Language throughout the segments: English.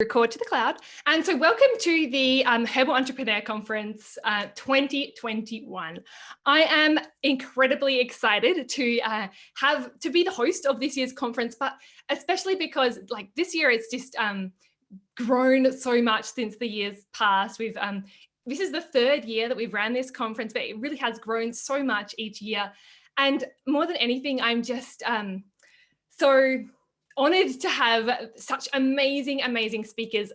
Record to the cloud. And so welcome to the Herbal Entrepreneur Conference 2021. I am incredibly excited to be the host of this year's conference, but especially because like this year it's just grown so much since the years past. We've this is the third year that we've ran this conference, but it really has grown so much each year. And more than anything, I'm just so honored to have such amazing speakers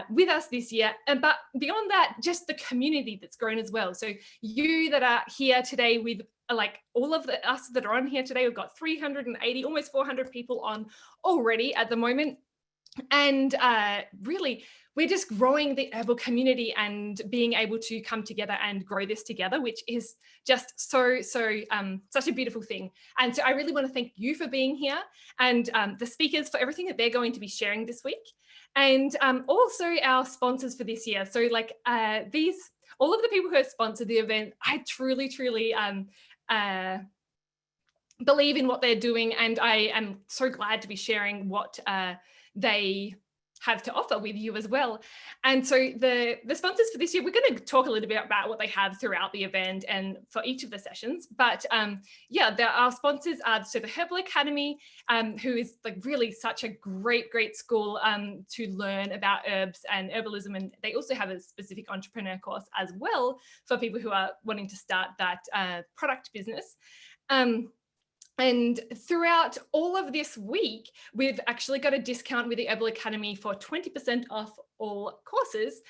with us this year. But beyond that, just the community that's grown as well. So you that are here today with like all of us that are on here today, we've got 380, almost 400 people on already at the moment. And really, we're just growing the herbal community and being able to come together and grow this together, which is just such a beautiful thing. And so I really want to thank you for being here and the speakers for everything that they're going to be sharing this week. And also our sponsors for this year. So like all of the people who have sponsored the event, I truly believe in what they're doing. And I am so glad to be sharing what they have to offer with you as well. And so the sponsors for this year, we're going to talk a little bit about what they have throughout the event and for each of the sessions. But our sponsors are so the Herbal Academy, who is like really such a great school to learn about herbs and herbalism. And they also have a specific entrepreneur course as well for people who are wanting to start that product business. And throughout all of this week, we've actually got a discount with the Herbal Academy for 20% off all courses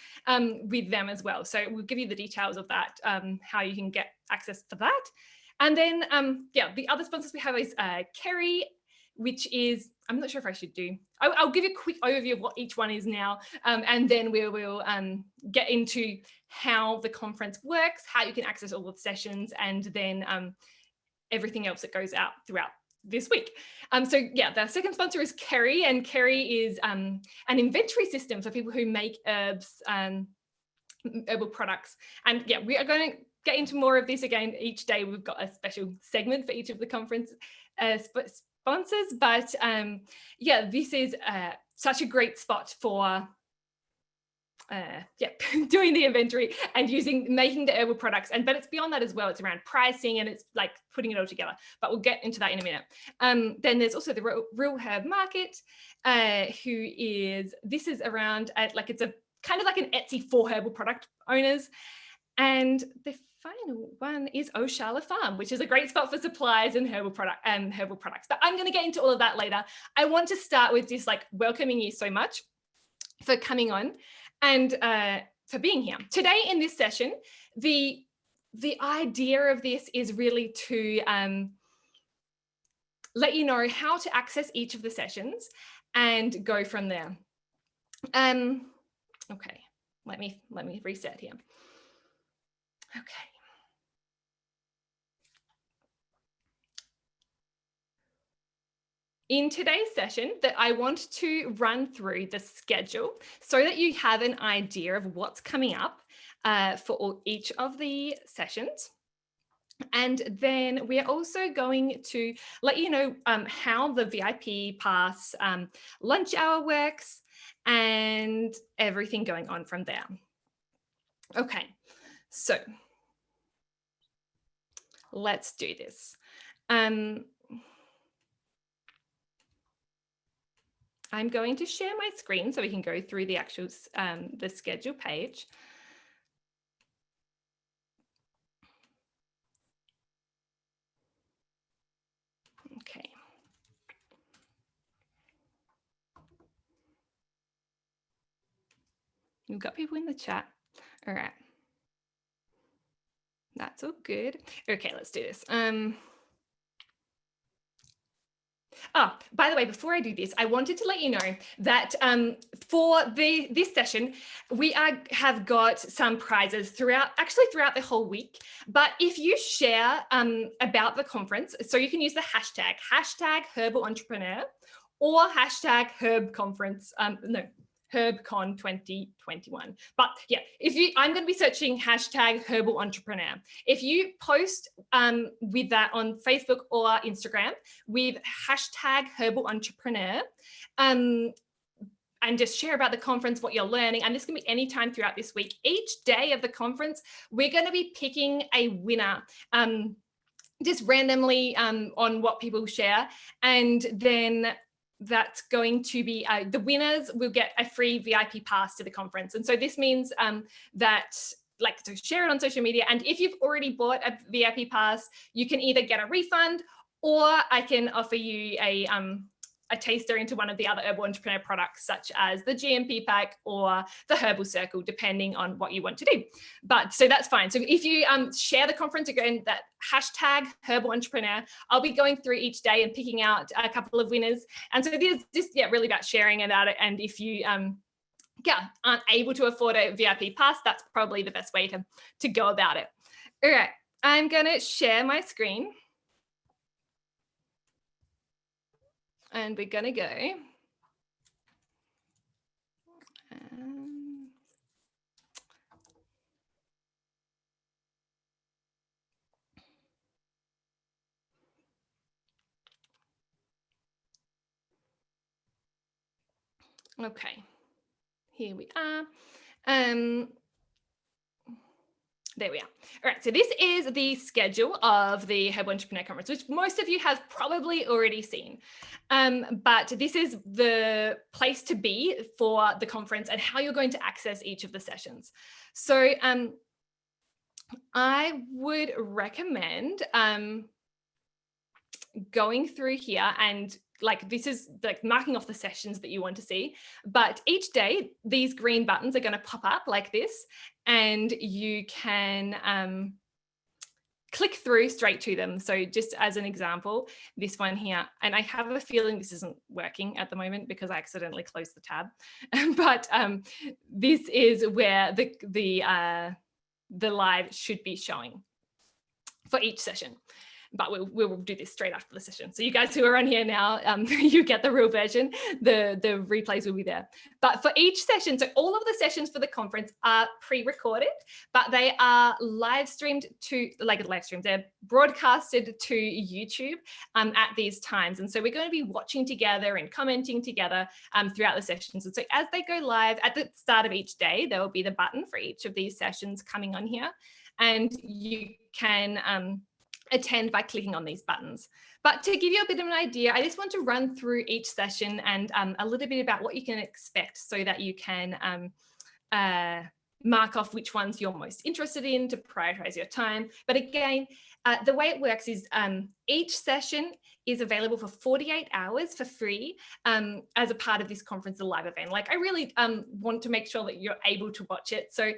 with them as well. So we'll give you the details of that, how you can get access for that. And then, the other sponsors we have is Kerry, which is, I'm not sure if I should do, I'll give you a quick overview of what each one is now. And then we will get into how the conference works, how you can access all the sessions, and then everything else that goes out throughout this week. The second sponsor is Kerry, and Kerry is an inventory system for people who make herbs, herbal products. And we are going to get into more of this again each day. We've got a special segment for each of the conference sponsors, but this is such a great spot for doing the inventory and making the herbal products. But it's beyond that as well. It's around pricing and it's like putting it all together, but we'll get into that in a minute. Then there's also the Real Herb Market, this is around it's a kind of like an Etsy for herbal product owners. And the final one is Oshala Farm, which is a great spot for supplies and herbal products. But I'm going to get into all of that later. I want to start with just like welcoming you so much for coming on and for being here. Today in this session, the idea of this is really to let you know how to access each of the sessions and go from there. Okay, let me reset here. Okay. In today's session, that I want to run through the schedule so that you have an idea of what's coming up for each of the sessions. And then we're also going to let you know how the VIP pass lunch hour works and everything going on from there. Okay, so let's do this. I'm going to share my screen so we can go through the actual the schedule page. Okay. We've got people in the chat. All right. That's all good. Okay, let's do this. By the way, before I do this, I wanted to let you know that for this session, we have got some prizes throughout the whole week. But if you share about the conference, so you can use the hashtag Herbal Entrepreneur or hashtag Herb Conference, HerbCon 2021. But yeah, I'm going to be searching hashtag Herbal Entrepreneur. If you post with that on Facebook or Instagram with hashtag Herbal Entrepreneur, and just share about the conference, what you're learning. And this can be any time throughout this week. Each day of the conference, we're going to be picking a winner, just randomly on what people share. And then that's going to be, the winners will get a free VIP pass to the conference. And so this means that, like, to share it on social media. And if you've already bought a VIP pass, you can either get a refund, or I can offer you a taster into one of the other Herbal Entrepreneur products, such as the GMP pack or the Herbal Circle, depending on what you want to do. But so that's fine. So if you share the conference, again, that hashtag Herbal Entrepreneur, I'll be going through each day and picking out a couple of winners. And so this is just, really about sharing about it. And if you aren't able to afford a VIP pass, that's probably the best way to go about it. All right, I'm gonna share my screen. And we're gonna go. Okay, here we are. There we are. All right, so this is the schedule of the Herbal Entrepreneur Conference, which most of you have probably already seen. But this is the place to be for the conference and how you're going to access each of the sessions. So I would recommend going through here and this is like marking off the sessions that you want to see. But each day, these green buttons are going to pop up like this, and you can click through straight to them. So just as an example, this one here, and I have a feeling this isn't working at the moment because I accidentally closed the tab. But this is where the live should be showing for each session. But we'll do this straight after the session. So you guys who are on here now, you get the real version. The replays will be there. But for each session, so all of the sessions for the conference are pre-recorded, but they are live streamed they're broadcasted to YouTube at these times. And so we're going to be watching together and commenting together throughout the sessions. And so as they go live at the start of each day, there will be the button for each of these sessions coming on here. And you can attend by clicking on these buttons. But to give you a bit of an idea, I just want to run through each session and a little bit about what you can expect so that you can mark off which ones you're most interested in to prioritize your time. But again, the way it works is each session is available for 48 hours for free as a part of this conference, the live event. Like, I really want to make sure that you're able to watch it. So,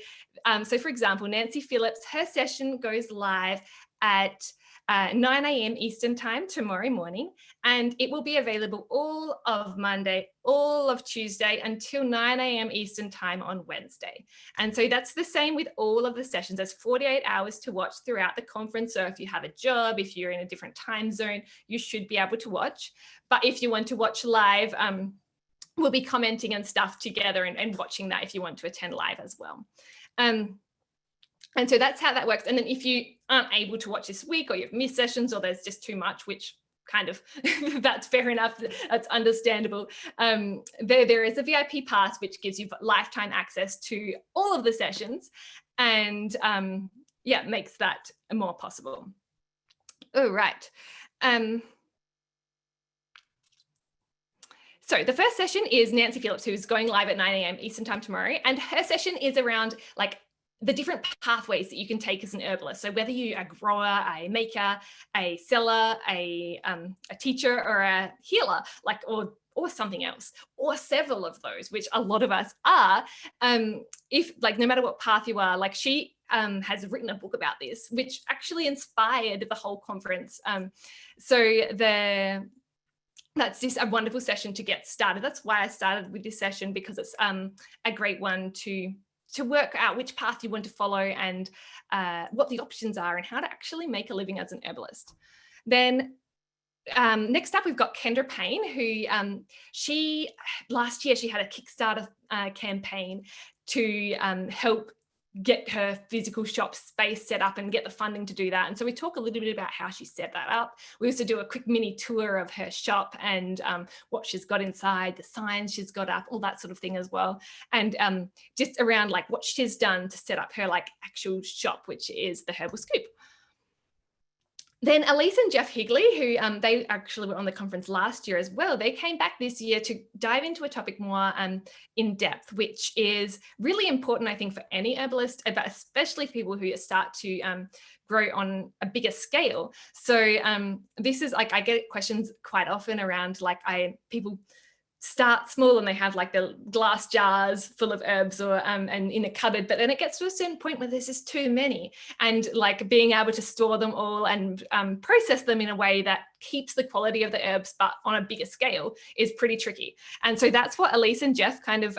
for example, Nancy Phillips, her session goes live at 9 a.m. Eastern time tomorrow morning, and it will be available all of Monday, all of Tuesday until 9 a.m. Eastern time on Wednesday. And so that's the same with all of the sessions. There's 48 hours to watch throughout the conference. So if you have a job, if you're in a different time zone, you should be able to watch. But if you want to watch live, we'll be commenting and stuff together and watching that if you want to attend live as well. And so that's how that works. And then if you aren't able to watch this week, or you've missed sessions, or there's just too much, which kind of, that's fair enough, that's understandable. There is a VIP pass, which gives you lifetime access to all of the sessions, and makes that more possible. All right. So the first session is Nancy Phillips, who's going live at 9 a.m. Eastern time tomorrow. And her session is around the different pathways that you can take as an herbalist. So whether you're a grower, a maker, a seller, a teacher, or a healer, or something else, or several of those, which a lot of us are, if no matter what path you are, she has written a book about this, which actually inspired the whole conference. That's just a wonderful session to get started. That's why I started with this session, because it's a great one to work out which path you want to follow and what the options are and how to actually make a living as an herbalist. Then next up, we've got Kendra Payne, who last year she had a Kickstarter campaign to help get her physical shop space set up and get the funding to do that. And so we talk a little bit about how she set that up. We also do a quick mini tour of her shop and what she's got inside, the signs she's got up, all that sort of thing as well. And just around like what she's done to set up her like actual shop, which is the Herbal Scoop. Then Elise and Jeff Higley, who they actually were on the conference last year as well, they came back this year to dive into a topic more in depth, which is really important, I think, for any herbalist, but especially people who start to grow on a bigger scale. So this is like, I get questions quite often around like people start small and they have like the glass jars full of herbs or and in a cupboard, but then it gets to a certain point where there's just too many, and like being able to store them all and process them in a way that keeps the quality of the herbs but on a bigger scale is pretty tricky. And so that's what Elise and Jeff kind of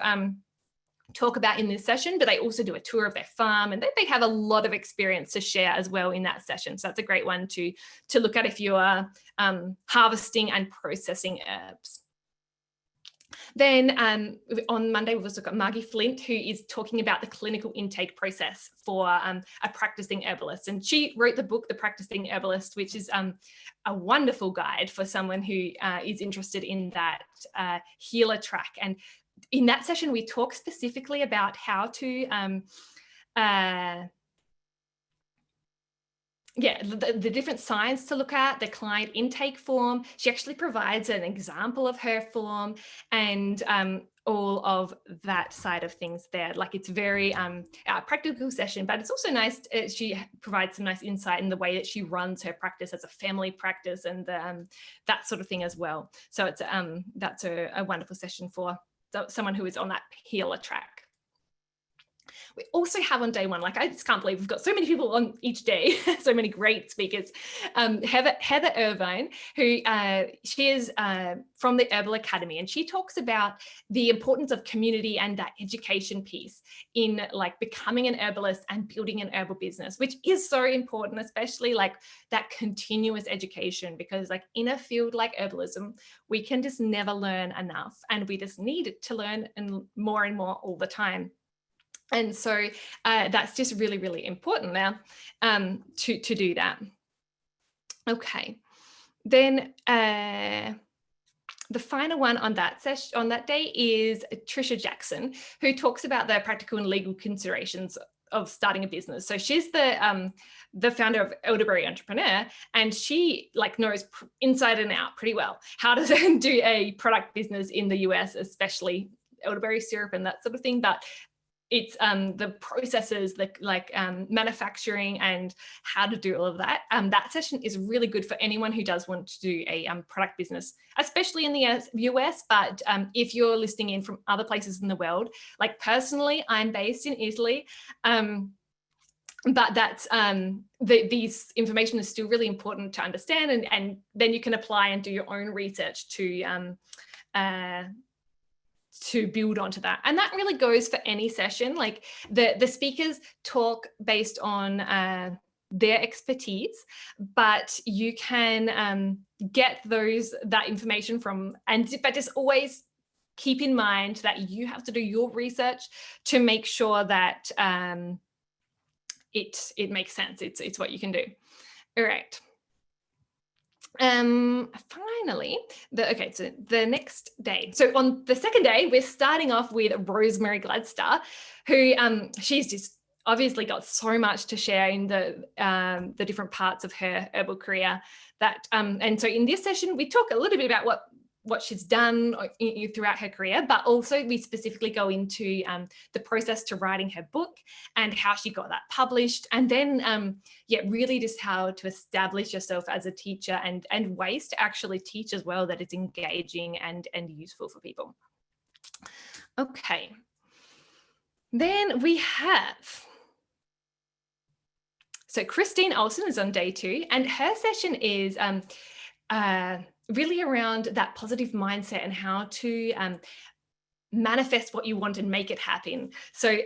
talk about in this session, but they also do a tour of their farm, and they have a lot of experience to share as well in that session. So that's a great one to look at if you are harvesting and processing herbs. Then on Monday, we've also got Margie Flint, who is talking about the clinical intake process for a practicing herbalist. And she wrote the book, The Practicing Herbalist, which is a wonderful guide for someone who is interested in that healer track. And in that session, we talk specifically about how to the different signs to look at, the client intake form. She actually provides an example of her form and all of that side of things there. Like it's very practical session, but it's also nice. She provides some nice insight in the way that she runs her practice as a family practice and that sort of thing as well. So it's that's a wonderful session for someone who is on that healer track. We also have on day one, like I just can't believe we've got so many people on each day, so many great speakers. Heather Irvine, who she is from the Herbal Academy, and she talks about the importance of community and that education piece in like becoming an herbalist and building an herbal business, which is so important, especially like that continuous education, because like in a field like herbalism, we can just never learn enough, and we just need to learn and more all the time. And so that's just really, really important now to do that. Okay, then the final one on that session, on that day, is Trisha Jackson, who talks about the practical and legal considerations of starting a business. So she's the founder of Elderberry Entrepreneur, and she like knows inside and out pretty well how to do a product business in the US, especially elderberry syrup and that sort of thing. But it's the processes, like manufacturing and how to do all of that. That session is really good for anyone who does want to do a product business, especially in the US. But if you're listening in from other places in the world, like personally, I'm based in Easley. But that's these information is still really important to understand, and then you can apply and do your own research to build onto that. And that really goes for any session. Like the speakers talk based on their expertise, but you can get that information from, but just always keep in mind that you have to do your research to make sure that it makes sense. It's what you can do. All right. Finally, so the next day. So on the second day, we're starting off with Rosemary Gladstar, who she's just obviously got so much to share in the different parts of her herbal career. And so in this session, we talk a little bit about what she's done throughout her career, but also we specifically go into the process to writing her book and how she got that published, and then really just how to establish yourself as a teacher and ways to actually teach as well that it's engaging and useful for people. Okay, then we have Christine Olsen is on day 2, and her session is really around that positive mindset and how to manifest what you want and make it happen. So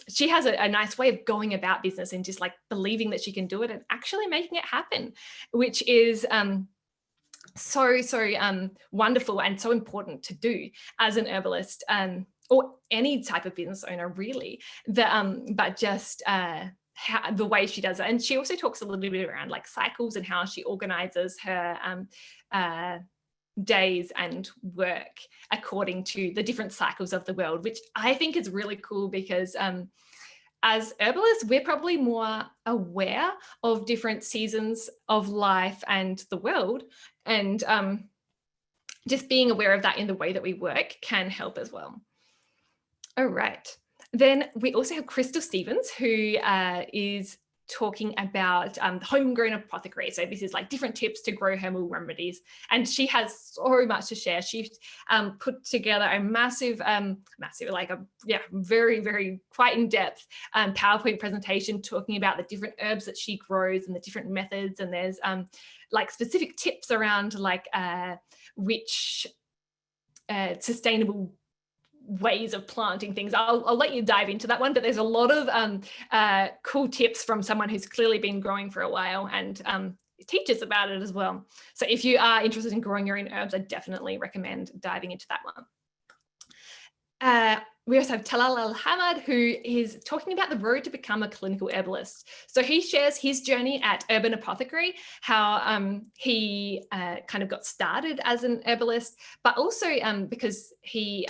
she has a nice way of going about business and just like believing that she can do it and actually making it happen, which is so wonderful and so important to do as an herbalist. or any type of business owner really, but just the way she does it. And she also talks a little bit around like cycles and how she organizes her days and work according to the different cycles of the world, which I think is really cool because as herbalists, we're probably more aware of different seasons of life and the world. And just being aware of that in the way that we work can help as well. All right. Then we also have Crystal Stevens, who is talking about the Homegrown Apothecary. So this is like different tips to grow herbal remedies. And she has so much to share. She's put together a massive, very, very quite in-depth PowerPoint presentation talking about the different herbs that she grows and the different methods. And there's like specific tips around like which sustainable ways of planting things. I'll let you dive into that one, but there's a lot of cool tips from someone who's clearly been growing for a while and teaches about it as well. So if you are interested in growing your own herbs, I definitely recommend diving into that one. We also have Talal Al-Hamad, who is talking about the road to become a clinical herbalist. So he shares his journey at Urban Apothecary, how he kind of got started as an herbalist, but also because he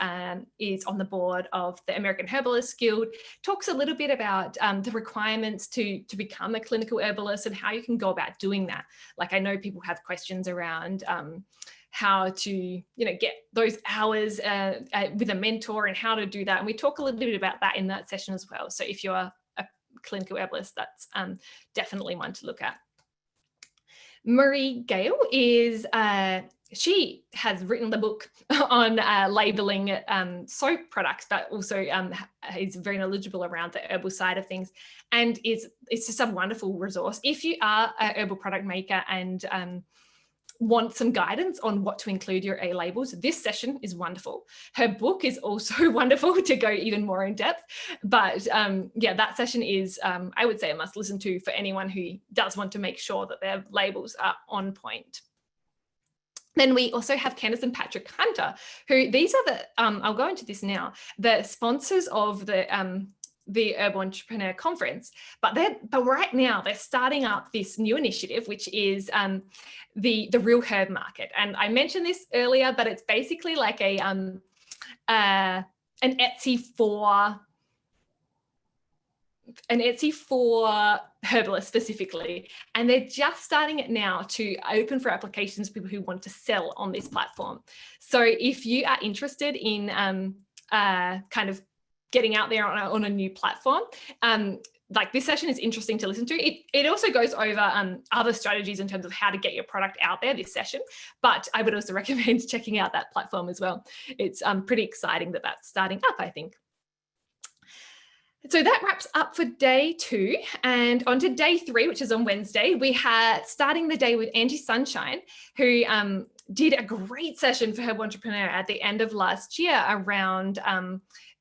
is on the board of the American Herbalist Guild, talks a little bit about the requirements to become a clinical herbalist and how you can go about doing that. Like I know people have questions around how to, get those hours with a mentor and how to do that. And we talk a little bit about that in that session as well. So if you're a clinical herbalist, that's definitely one to look at. Marie Gale is, she has written the book on labeling soap products, but also is very knowledgeable around the herbal side of things. And it's just a wonderful resource. If you are a herbal product maker and want some guidance on what to include your A labels, this session is wonderful. Her book is also wonderful to go even more in depth, but that session is, I would say, a must listen to for anyone who does want to make sure that their labels are on point. Then we also have Candace and Patrick Hunter, who these are the, I'll go into this now, the sponsors of the Herbal Entrepreneur Conference, but right now they're starting up this new initiative, which is the Real Herb Market. And I mentioned this earlier, but it's basically like an Etsy for herbalists specifically, and they're just starting it now to open for applications for people who want to sell on this platform. So if you are interested in kind of getting out there on a new platform, like this session is interesting to listen to. It also goes over other strategies in terms of how to get your product out there, this session, but I would also recommend checking out that platform as well. It's pretty exciting that that's starting up, I think. So that wraps up for day 2, and on to day 3, which is on Wednesday. We had starting the day with Angie Sunshine, who did a great session for Herbal Entrepreneur at the end of last year around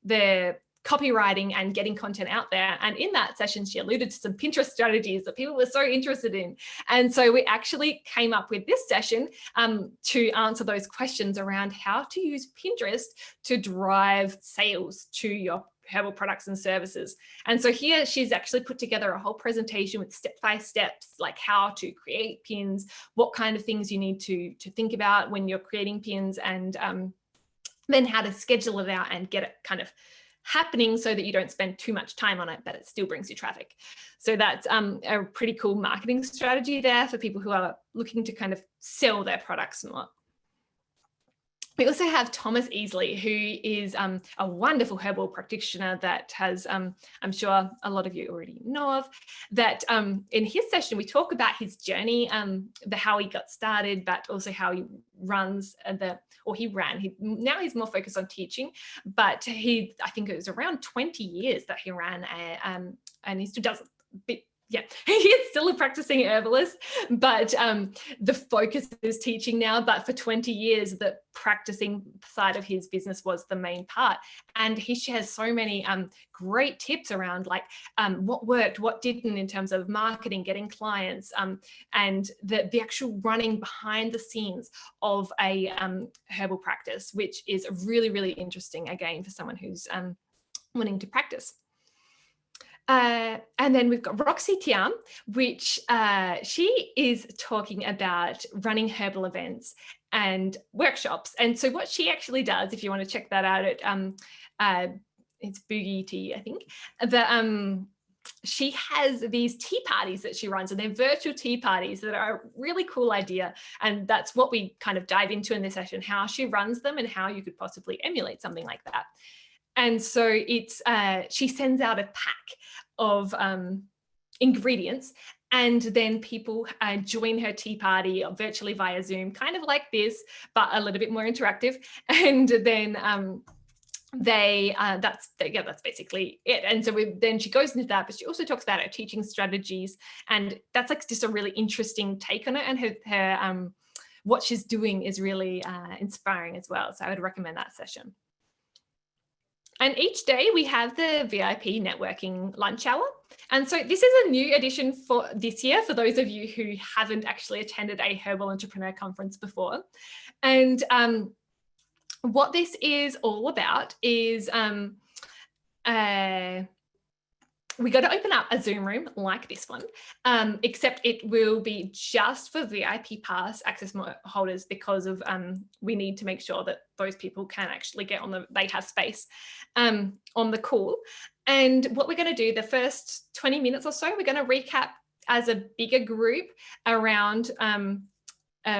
the copywriting and getting content out there. And in that session, she alluded to some Pinterest strategies that people were so interested in. And so we actually came up with this session to answer those questions around how to use Pinterest to drive sales to your herbal products and services. And so here she's actually put together a whole presentation with step-by-steps, like how to create pins, what kind of things you need to think about when you're creating pins, and then how to schedule it out and get it kind of happening so that you don't spend too much time on it, but it still brings you traffic. So that's a pretty cool marketing strategy there for people who are looking to kind of sell their products and what. We also have Thomas Easley, who is a wonderful herbal practitioner that has, I'm sure a lot of you already know of, that in his session, we talk about his journey, how he got started, but also how he runs now he's more focused on teaching, but I think it was around 20 years that he ran and he still does a bit yeah, he is still a practicing herbalist, but the focus is teaching now. But for 20 years, the practicing side of his business was the main part. And he shares so many great tips around like what worked, what didn't in terms of marketing, getting clients, and the actual running behind the scenes of a herbal practice, which is really, really interesting, again, for someone who's wanting to practice. And then we've got Roxy Tiam, which she is talking about running herbal events and workshops. And so what she actually does, if you want to check that out, it's Boogie Tea, I think. She has these tea parties that she runs, and they're virtual tea parties that are a really cool idea. And that's what we kind of dive into in this session, how she runs them and how you could possibly emulate something like that. And so it's she sends out a pack of ingredients, and then people join her tea party virtually via Zoom, kind of like this, but a little bit more interactive. And then that's basically it. And so then she goes into that, but she also talks about her teaching strategies, and that's like just a really interesting take on it. And her what she's doing is really inspiring as well. So I would recommend that session. And each day we have the VIP networking lunch hour. And so this is a new addition for this year, for those of you who haven't actually attended a Herbal Entrepreneur Conference before. And what this is all about is we got to open up a Zoom room like this one, except it will be just for VIP pass access holders, because of we need to make sure that those people can actually get on they have space on the call. And what we're going to do the first 20 minutes or so, we're going to recap as a bigger group around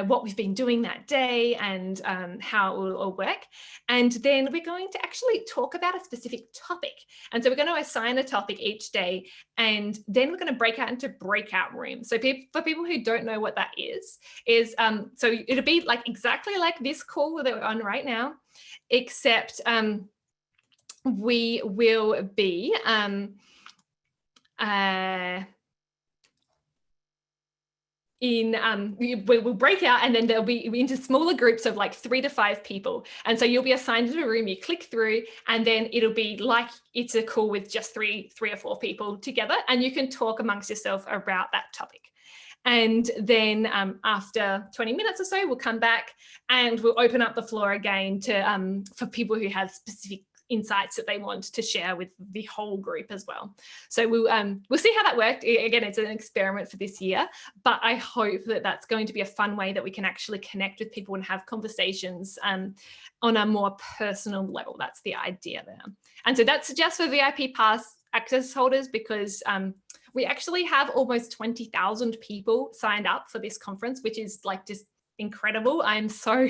what we've been doing that day and how it will all work. And then we're going to actually talk about a specific topic. And so we're going to assign a topic each day, and then we're going to break out into breakout rooms. So for people who don't know what that is so it'll be like exactly like this call that we're on right now, except we will be we'll break out, and then there'll be into smaller groups of like 3 to 5 people. And so you'll be assigned to a room, you click through, and then it'll be like it's a call with just three or 4 people together, and you can talk amongst yourself about that topic. And then after 20 minutes or so, we'll come back and we'll open up the floor again to for people who have specific insights that they want to share with the whole group as well. So we'll see how that worked. Again, it's an experiment for this year, but I hope that that's going to be a fun way that we can actually connect with people and have conversations on a more personal level. That's the idea there. And so that's just for VIP pass access holders, because we actually have almost 20,000 people signed up for this conference, which is like just incredible. I'm so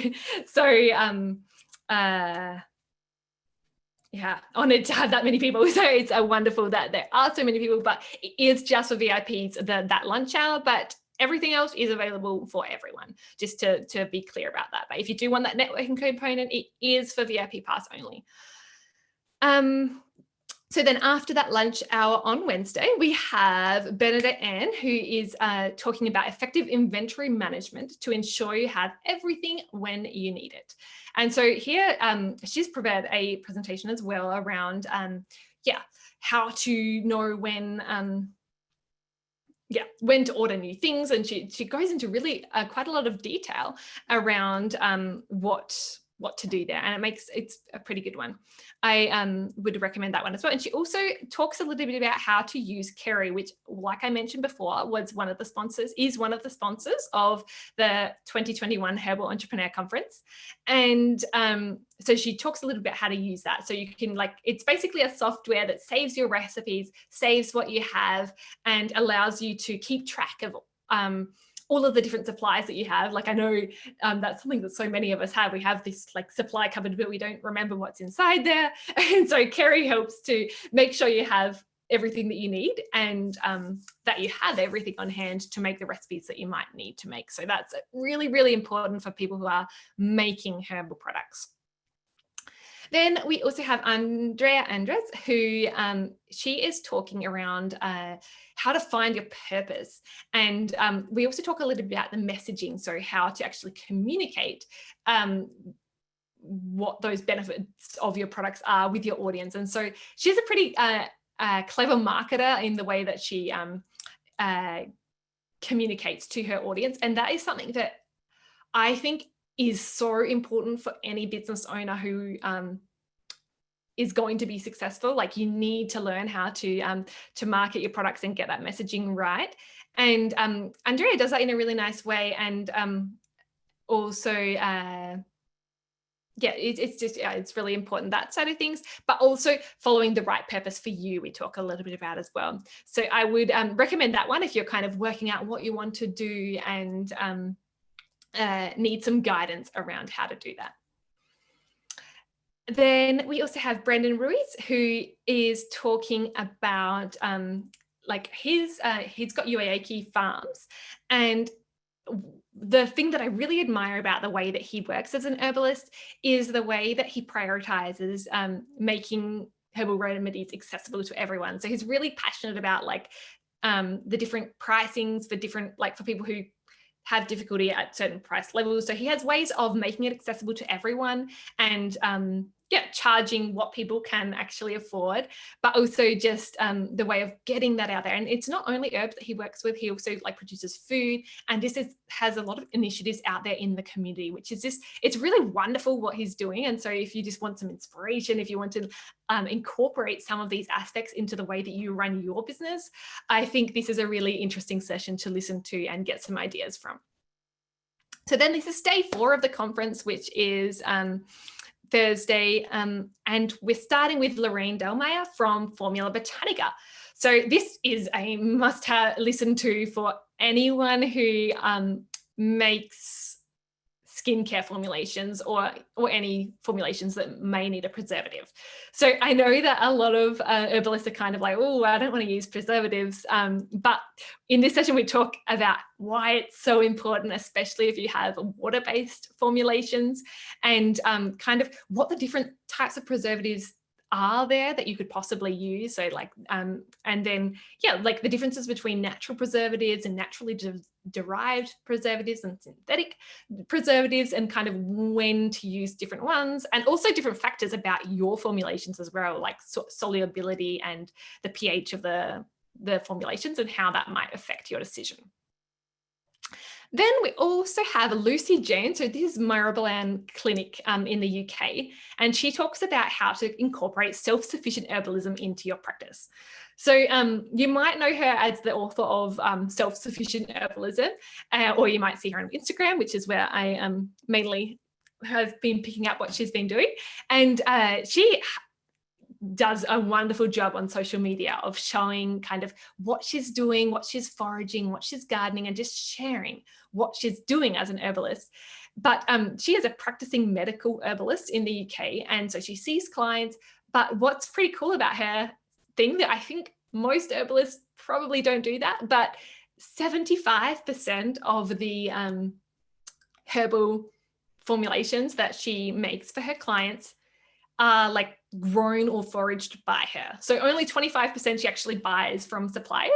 honored to have that many people. So it's wonderful that there are so many people, but it is just for VIPs, that lunch hour, but everything else is available for everyone, just to be clear about that. But if you do want that networking component, it is for VIP pass only. So then after that lunch hour on Wednesday, we have Bernadette Ann, who is talking about effective inventory management to ensure you have everything when you need it. And so here she's prepared a presentation as well around, how to know when to order new things. And she goes into really quite a lot of detail around what to do there, and it's a pretty good one. I would recommend that one as well. And she also talks a little bit about how to use Kerry, which, like I mentioned before, is one of the sponsors of the 2021 Herbal Entrepreneur Conference. And so she talks a little bit how to use that. So you can it's basically a software that saves your recipes, saves what you have, and allows you to keep track of all of the different supplies that you have. Like I know that's something that so many of us have. We have this supply cupboard, but we don't remember what's inside there. And so Kerry helps to make sure you have everything that you need, and that you have everything on hand to make the recipes that you might need to make. So that's really, really important for people who are making herbal products. Then we also have Andrea Andres, who she is talking around how to find your purpose. And we also talk a little bit about the messaging, so how to actually communicate what those benefits of your products are with your audience. And so she's a pretty clever marketer in the way that she communicates to her audience. And that is something that I think is so important for any business owner who is going to be successful. Like, you need to learn how to market your products and get that messaging right. And Andrea does that in a really nice way. And also, it's really important, that side of things, but also following the right purpose for you, we talk a little bit about as well. So I would recommend that one if you're kind of working out what you want to do and need some guidance around how to do that. Then we also have Brendan Ruiz, who is talking about like he's got Uayaki farms, and the thing that I really admire about the way that he works as an herbalist is the way that he prioritizes making herbal remedies accessible to everyone. So he's really passionate about like the different pricings for different, like for people who have difficulty at certain price levels. So he has ways of making it accessible to everyone and charging what people can actually afford, but also just the way of getting that out there. And it's not only herbs that he works with, he also like produces food. And this has a lot of initiatives out there in the community, which is just, it's really wonderful what he's doing. And so if you just want some inspiration, if you want to incorporate some of these aspects into the way that you run your business, I think this is a really interesting session to listen to and get some ideas from. So then this is day 4 of the conference, which is Thursday, and we're starting with Lorraine Delmeyer from Formula Botanica. So this is a must-have listen to for anyone who makes skincare formulations or any formulations that may need a preservative. So I know that a lot of herbalists are kind of like, oh, I don't want to use preservatives. But in this session, we talk about why it's so important, especially if you have water-based formulations, and kind of what the different types of preservatives are there that you could possibly use. So like, and then, like the differences between natural preservatives and naturally derived preservatives and synthetic preservatives, and kind of when to use different ones, and also different factors about your formulations as well, like solubility and the pH of the formulations and how that might affect your decision. Then we also have Lucy Jane. So this is Leblanc Clinic in the UK, and she talks about how to incorporate self-sufficient herbalism into your practice. So you might know her as the author of Self-Sufficient Herbalism, or you might see her on Instagram, which is where I mainly have been picking up what she's been doing. And she does a wonderful job on social media of showing kind of what she's doing, what she's foraging, what she's gardening, and just sharing what she's doing as an herbalist. But she is a practicing medical herbalist in the UK, and so she sees clients. But what's pretty cool about her thing that I think most herbalists probably don't do that, but 75% of the herbal formulations that she makes for her clients are like grown or foraged by her. So only 25% she actually buys from suppliers.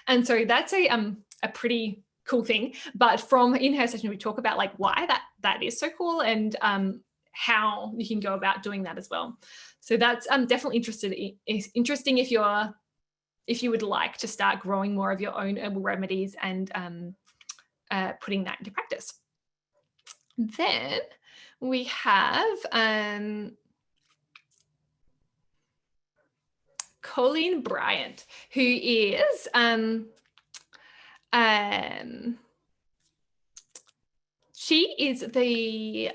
And so that's a pretty cool thing. But in her session, we talk about like why that is so cool, and how you can go about doing that as well. So that's definitely interesting if you would like to start growing more of your own herbal remedies and putting that into practice. Then we have Colleen Bryant, who is she is the,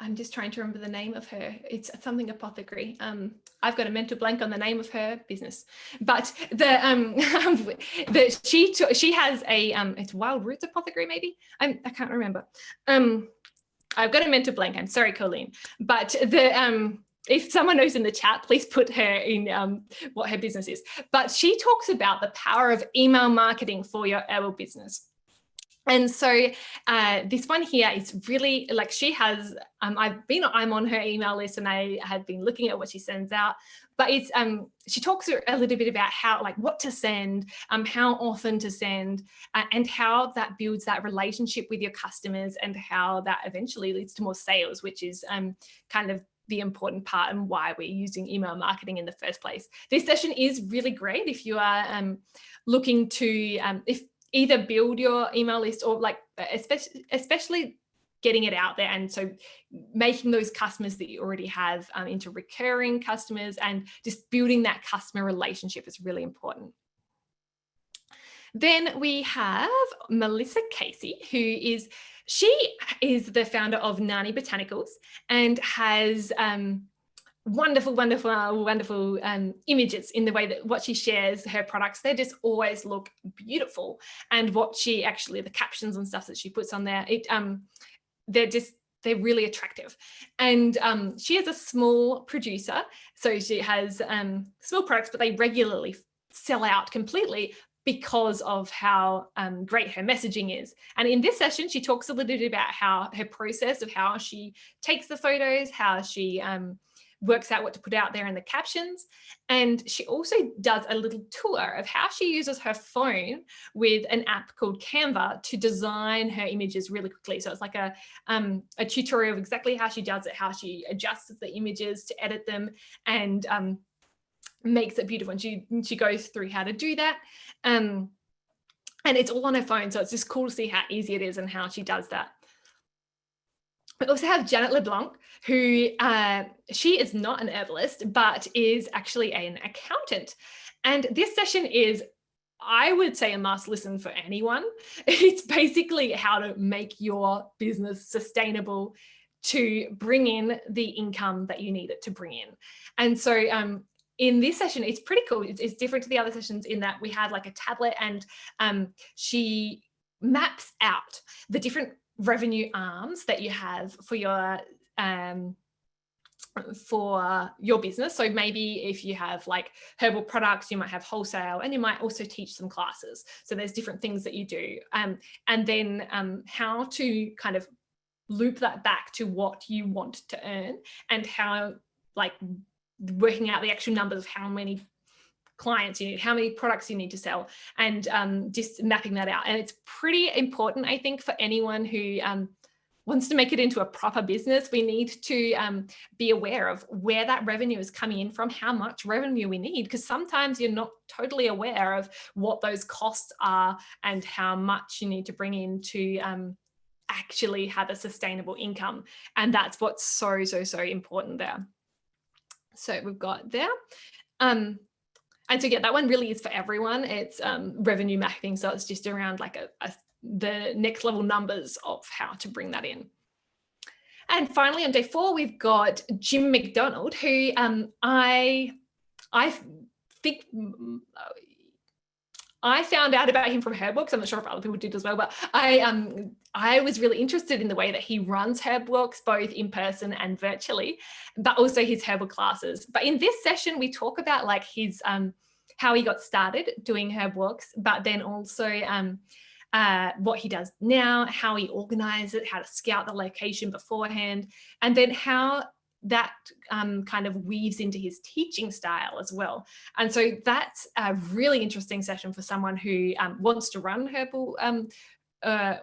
I'm just trying to remember the name of her. It's something apothecary. I've got a mental blank on the name of her business, but she has a it's Wild Roots Apothecary, maybe. I can't remember. I've got a mental blank. I'm sorry, Colleen, but if someone knows in the chat, please put her in what her business is. But she talks about the power of email marketing for your herbal business. And so this one here is really like, she has, I'm on her email list and I have been looking at what she sends out, but it's, she talks a little bit about how, like what to send, how often to send, and how that builds that relationship with your customers and how that eventually leads to more sales, which is kind of the important part and why we're using email marketing in the first place. This session is really great if you are looking to, if either build your email list or like, especially getting it out there. And so making those customers that you already have into recurring customers, and just building that customer relationship is really important. Then we have Melissa Casey, she is the founder of Nani Botanicals and has wonderful images in the way that what she shares her products. They just always look beautiful, and what she actually, the captions and stuff that she puts on there, they're really attractive. And she is a small producer, so she has small products, but they regularly sell out completely because of how great her messaging is. And in this session, she talks a little bit about how her process of how she takes the photos, how she works out what to put out there in the captions. And she also does a little tour of how she uses her phone with an app called Canva to design her images really quickly. So it's like a tutorial of exactly how she does it, how she adjusts the images to edit them, and makes it beautiful. And she goes through how to do that. And it's all on her phone. So it's just cool to see how easy it is and how she does that. We also have Janet Leblanc, who she is not an herbalist, but is actually an accountant. And this session is, I would say, a must listen for anyone. It's basically how to make your business sustainable to bring in the income that you need it to bring in. And so in this session, it's pretty cool. It's different to the other sessions in that we have like a tablet, and she maps out the different revenue arms that you have for your business. So maybe if you have like herbal products, you might have wholesale, and you might also teach some classes. So there's different things that you do, and then how to kind of loop that back to what you want to earn, and how, like, working out the actual numbers of how many clients you need, how many products you need to sell, and just mapping that out. And it's pretty important, I think, for anyone who wants to make it into a proper business. We need to be aware of where that revenue is coming in from, how much revenue we need, because sometimes you're not totally aware of what those costs are and how much you need to bring in to actually have a sustainable income. And that's what's so important there. So we've got there. And so yeah, that one really is for everyone. It's revenue mapping. So it's just around like the next level numbers of how to bring that in. And finally, on day 4, we've got Jim Mcdonald, who I think I found out about him from Herbal, because I'm not sure if other people did as well, but I was really interested in the way that he runs Herbal, both in person and virtually, but also his Herbal classes. But in this session, we talk about like his how he got started doing Herbal, but then also what he does now, how he organizes it, how to scout the location beforehand, and then how that kind of weaves into his teaching style as well. And so that's a really interesting session for someone who wants to run Herbal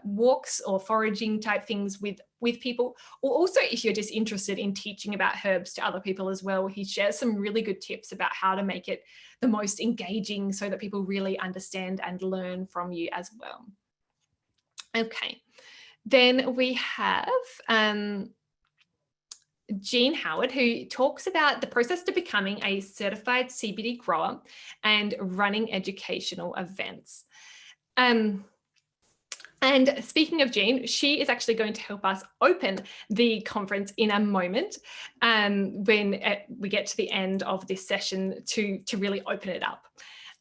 walks or foraging type things with people, or also if you're just interested in teaching about herbs to other people as well. He shares some really good tips about how to make it the most engaging so that people really understand and learn from you as well. Okay, then we have Jean Howard, who talks about the process to becoming a certified CBD grower and running educational events. And speaking of Jean, she is actually going to help us open the conference in a moment when we get to the end of this session to really open it up.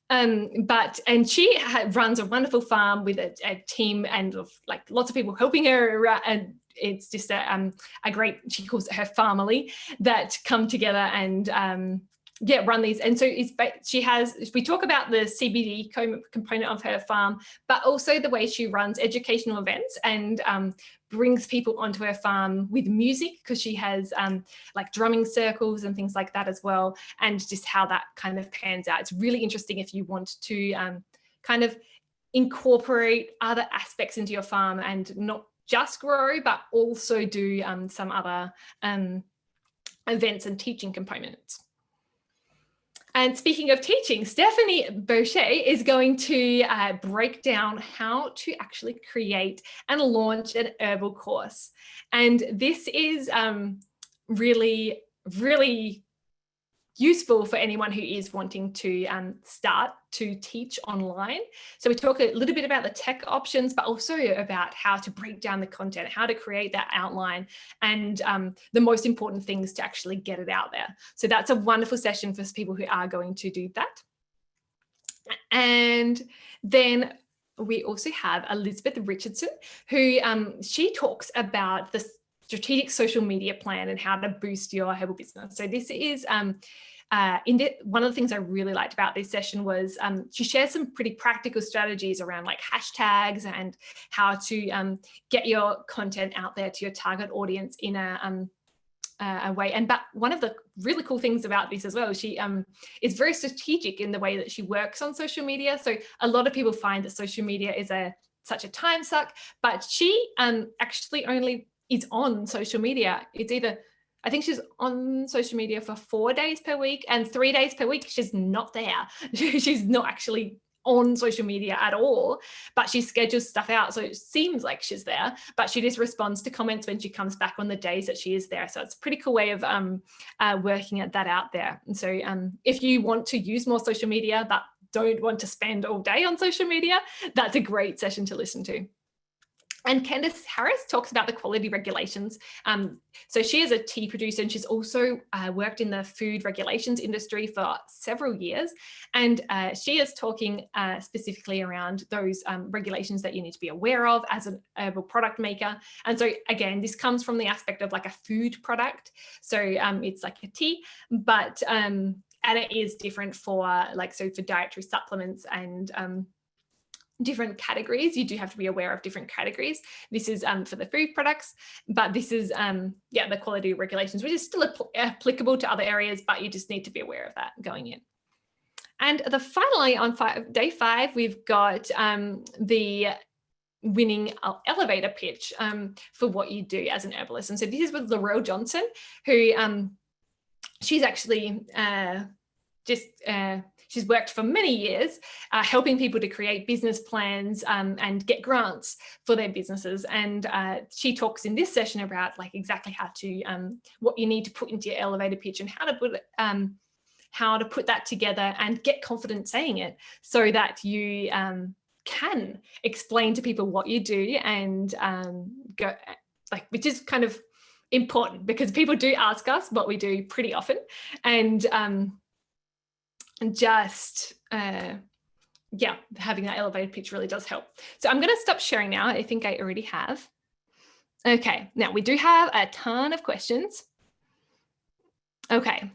And she runs a wonderful farm with a team and of like lots of people helping her, and it's just a great, she calls it her family, that come together and run these. And so we talk about the CBD component of her farm, but also the way she runs educational events and brings people onto her farm with music, because she has like drumming circles and things like that as well, and just how that kind of pans out. It's really interesting if you want to kind of incorporate other aspects into your farm and not just grow, but also do some other events and teaching components. And speaking of teaching, Stephanie Boucher is going to break down how to actually create and launch an herbal course. And this is really, really useful for anyone who is wanting to start to teach online. So we talk a little bit about the tech options, but also about how to break down the content, how to create that outline, and the most important things to actually get it out there. So that's a wonderful session for people who are going to do that. And then we also have Elizabeth Richardson, who she talks about the strategic social media plan and how to boost your herbal business. So this is one of the things I really liked about this session was she shares some pretty practical strategies around like hashtags and how to get your content out there to your target audience in a way. And but one of the really cool things about this as well, she is very strategic in the way that she works on social media. So a lot of people find that social media is such a time suck, but she actually only is on social media. It's I think she's on social media for 4 days per week, and 3 days per week she's not there. She's not actually on social media at all, but she schedules stuff out. So it seems like she's there, but she just responds to comments when she comes back on the days that she is there. So it's a pretty cool way of working that out there. And so if you want to use more social media, but don't want to spend all day on social media, that's a great session to listen to. And Candace Harris talks about the quality regulations. So she is a tea producer, and she's also worked in the food regulations industry for several years. And she is talking specifically around those regulations that you need to be aware of as an herbal product maker. And so again, this comes from the aspect of like a food product. So it's like a tea, but and it is different for for dietary supplements and different categories. You do have to be aware of different categories. This is for the food products, but this is the quality regulations, which is still applicable to other areas, but you just need to be aware of that going in. And finally on day 5, we've got the winning elevator pitch for what you do as an herbalist. And so this is with Lorraine Johnson, who she's actually she's worked for many years helping people to create business plans and get grants for their businesses. And she talks in this session about like exactly how to what you need to put into your elevator pitch and how to put that together and get confident saying it, so that you can explain to people what you do and go which is kind of important because people do ask us what we do pretty often, and just having that elevated pitch really does help. So I'm going to stop sharing now. I think I already have. Okay, now we do have a ton of questions. Okay.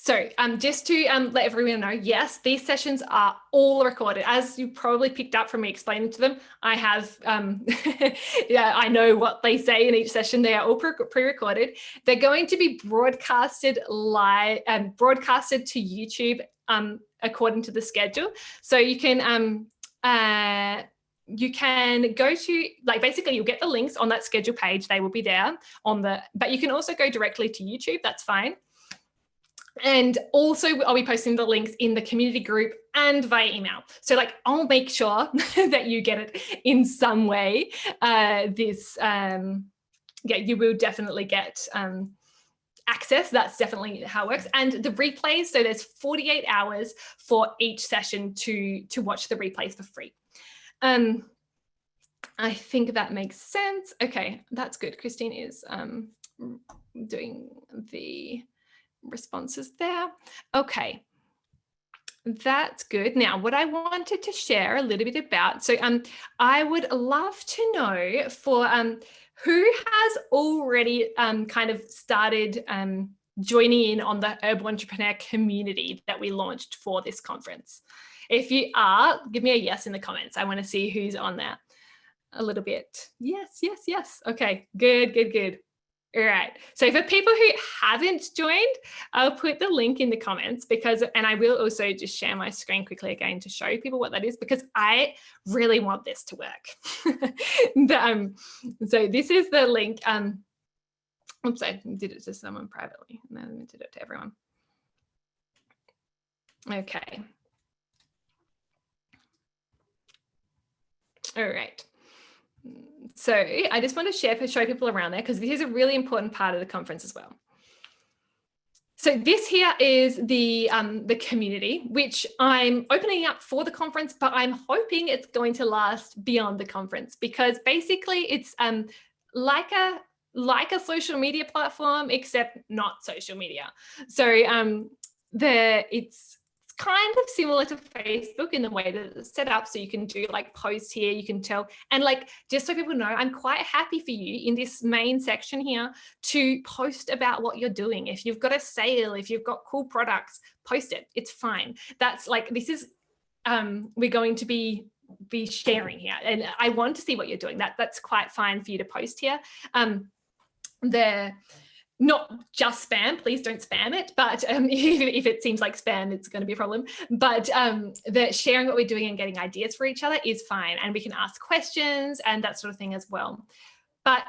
So just to let everyone know, yes, these sessions are all recorded. As you probably picked up from me explaining to them, I have, I know what they say in each session. They are all pre-recorded. They're going to be broadcasted live and broadcasted to YouTube according to the schedule. So you can go to, basically you'll get the links on that schedule page. They will be there but you can also go directly to YouTube. That's fine. And also I'll be posting the links in the community group and via email. So I'll make sure that you get it in some way. You will definitely get access. That's definitely how it works. And the replays, so there's 48 hours for each session to watch the replays for free. I think that makes sense. Okay, that's good. Christine is doing the responses there. Okay, that's good. Now, what I wanted to share a little bit about, so I would love to know for who has already kind of started joining in on the Herbal Entrepreneur community that we launched for this conference? If you are, give me a yes in the comments. I want to see who's on there. A little bit. Yes, yes, yes. Okay, good, good, good. All right. So for people who haven't joined, I'll put the link in the comments and I will also just share my screen quickly again to show people what that is, because I really want this to work. So this is the link. Oops, I did it to someone privately and then I did it to everyone. Okay. All right. So I just want to show people around there, because this is a really important part of the conference as well. So this here is the community, which I'm opening up for the conference, but I'm hoping it's going to last beyond the conference, because basically it's like a social media platform, except not social media. So it's kind of similar to Facebook in the way that it's set up. So you can do like posts here, you can tell, and like, just so people know, I'm quite happy for you in this main section here to post about what you're doing. If you've got a sale, if you've got cool products, post it. It's fine. That's like, this is, we're going to be sharing here, and I want to see what you're doing. That's quite fine for you to post here. Not just spam, please don't spam it, but if it seems like spam, it's going to be a problem. But the sharing what we're doing and getting ideas for each other is fine. And we can ask questions and that sort of thing as well. But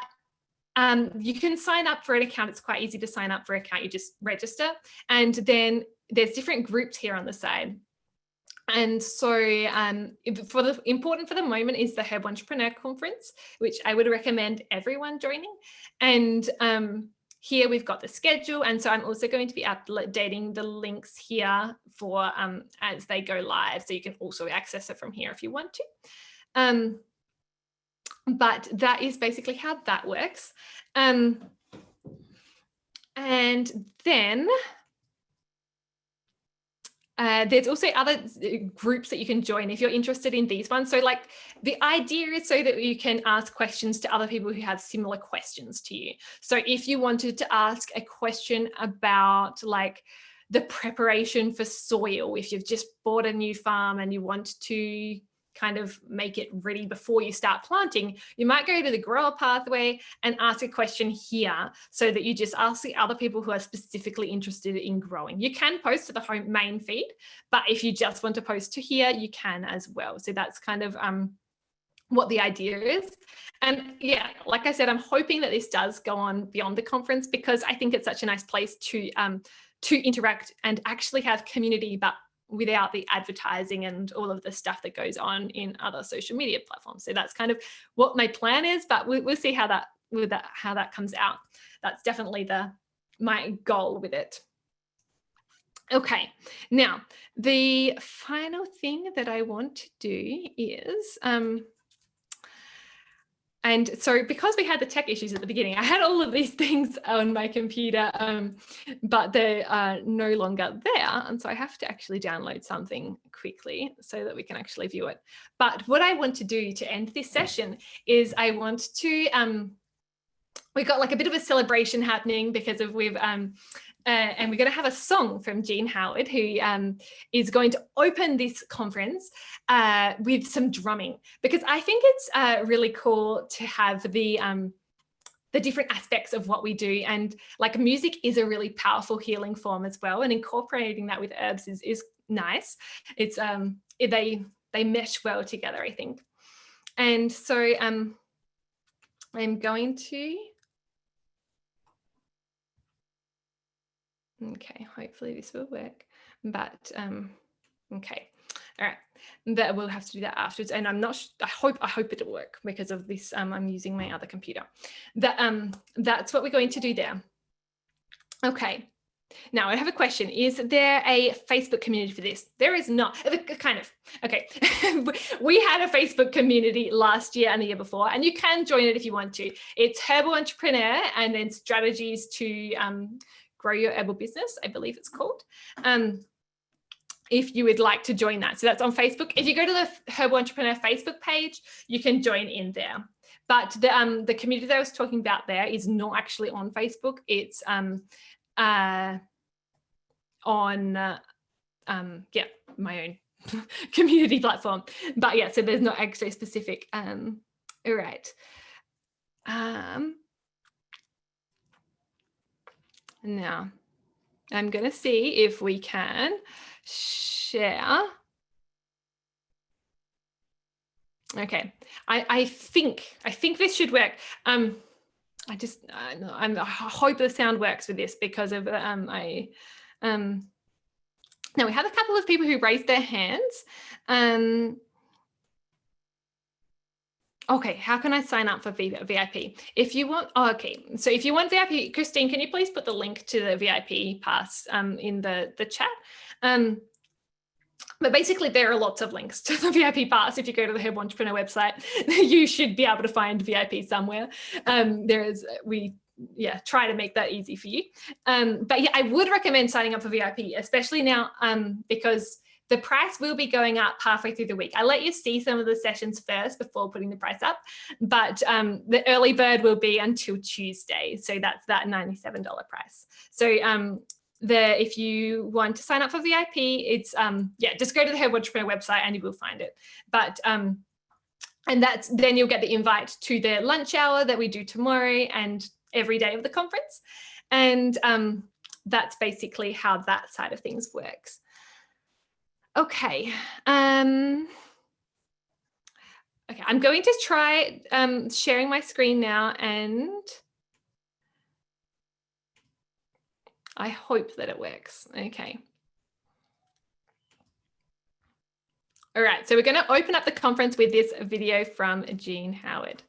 you can sign up for an account. It's quite easy to sign up for an account. You just register. And then there's different groups here on the side. And so important for the moment is the Herbal Entrepreneur Conference, which I would recommend everyone joining. And here we've got the schedule, and so I'm also going to be updating the links here for as they go live, so you can also access it from here if you want to. But that is basically how that works. And then there's also other groups that you can join if you're interested in these ones. So like the idea is so that you can ask questions to other people who have similar questions to you. So if you wanted to ask a question about like the preparation for soil, if you've just bought a new farm and you want to kind of make it ready before you start planting, you might go to the grower pathway and ask a question here, so that you just ask the other people who are specifically interested in growing. You can post to the home main feed, but if you just want to post to here, you can as well. So that's kind of what the idea is. And yeah, like I said, I'm hoping that this does go on beyond the conference, because I think it's such a nice place to interact and actually have community, but without the advertising and all of the stuff that goes on in other social media platforms. So that's kind of what my plan is, but we'll see how that comes out. That's definitely my goal with it. Okay, now the final thing that I want to do is, and so because we had the tech issues at the beginning, I had all of these things on my computer, but they are no longer there. And so I have to actually download something quickly so that we can actually view it. But what I want to do to end this session is I want to, we've got like a bit of a celebration happening because of and we're going to have a song from Jean Howard, who is going to open this conference with some drumming, because I think it's really cool to have the different aspects of what we do. And like music is a really powerful healing form as well. And incorporating that with herbs is nice. It's they mesh well together, I think. And so I'm going to, okay, hopefully this will work, but okay, all right, that we'll have to do that afterwards. And I'm not, I hope it'll work because of this. I'm using my other computer. That's what we're going to do there. Okay, now I have a question. Is there a Facebook community for this? There is not, kind of, okay. We had a Facebook community last year and the year before, and you can join it if you want to. It's Herbal Entrepreneur and then strategies to grow your herbal business, I believe it's called. If you would like to join that. So that's on Facebook. If you go to the Herbal Entrepreneur Facebook page, you can join in there. But the community that I was talking about there is not actually on Facebook. It's on my own community platform. But yeah, so there's not actually specific. All right. Now I'm going to see if we can share. Okay, I think this should work. I hope the sound works with this because of now we have a couple of people who raised their hands. Okay, how can I sign up for VIP? If you want, so if you want VIP, Christine, can you please put the link to the VIP pass in the chat? But basically, there are lots of links to the VIP pass. If you go to the Herbal Entrepreneur website, you should be able to find VIP somewhere. We try to make that easy for you. But yeah, I would recommend signing up for VIP, especially now because the price will be going up halfway through the week. I let you see some of the sessions first before putting the price up, but the early bird will be until Tuesday. So that's that $97 price. So if you want to sign up for VIP, it's just go to the Herbal Entrepreneur website and you will find it. But and then you'll get the invite to the lunch hour that we do tomorrow and every day of the conference. And that's basically how that side of things works. Okay. Okay, I'm going to try sharing my screen now, and I hope that it works. Okay. All right, so we're going to open up the conference with this video from Jean Howard.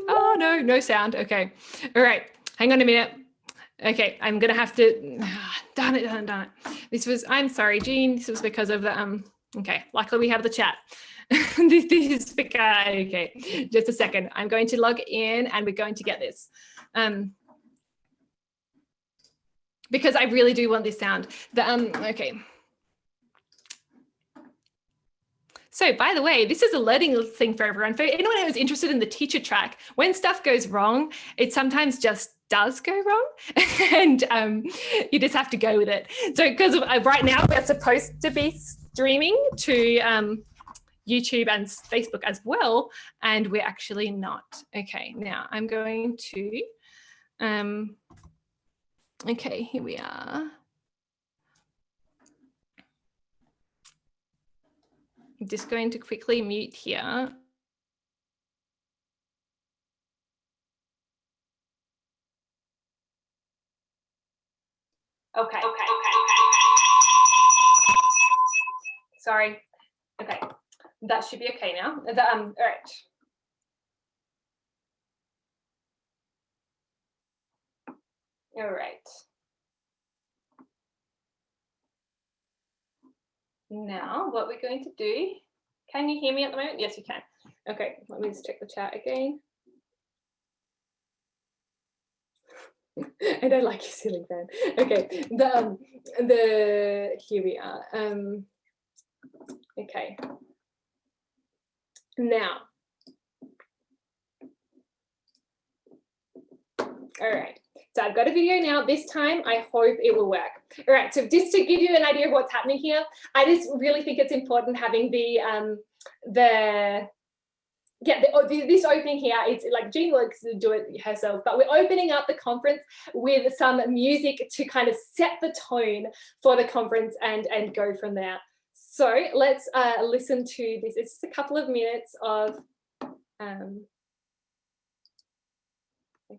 Oh, no sound. Okay. All right. Hang on a minute. Okay. I'm going to have to, darn it. I'm sorry, Jean. This was because of the, okay. Luckily we have the chat. this is because, okay. Just a second. I'm going to log in and we're going to get this. Because I really do want this sound. Okay. So by the way, this is a learning thing for everyone. For anyone who's interested in the teacher track, when stuff goes wrong, it sometimes just does go wrong. And you just have to go with it. So because right now we're supposed to be streaming to YouTube and Facebook as well, and we're actually not. Okay, now I'm going to, okay, here we are. I'm just going to quickly mute here. Okay. Sorry. Okay, that should be okay now. All right. All right. Now, what we're going to do, can you hear me at the moment? Yes, you can. Okay, let me just check the chat again. I don't like your ceiling fan. Okay, here we are. Okay. Now, all right. So I've got a video now. This time, I hope it will work. All right. So just to give you an idea of what's happening here, I just really think it's important having this opening here. It's like Jean likes to do it herself, but we're opening up the conference with some music to kind of set the tone for the conference and go from there. So let's listen to this. It's just a couple of minutes of.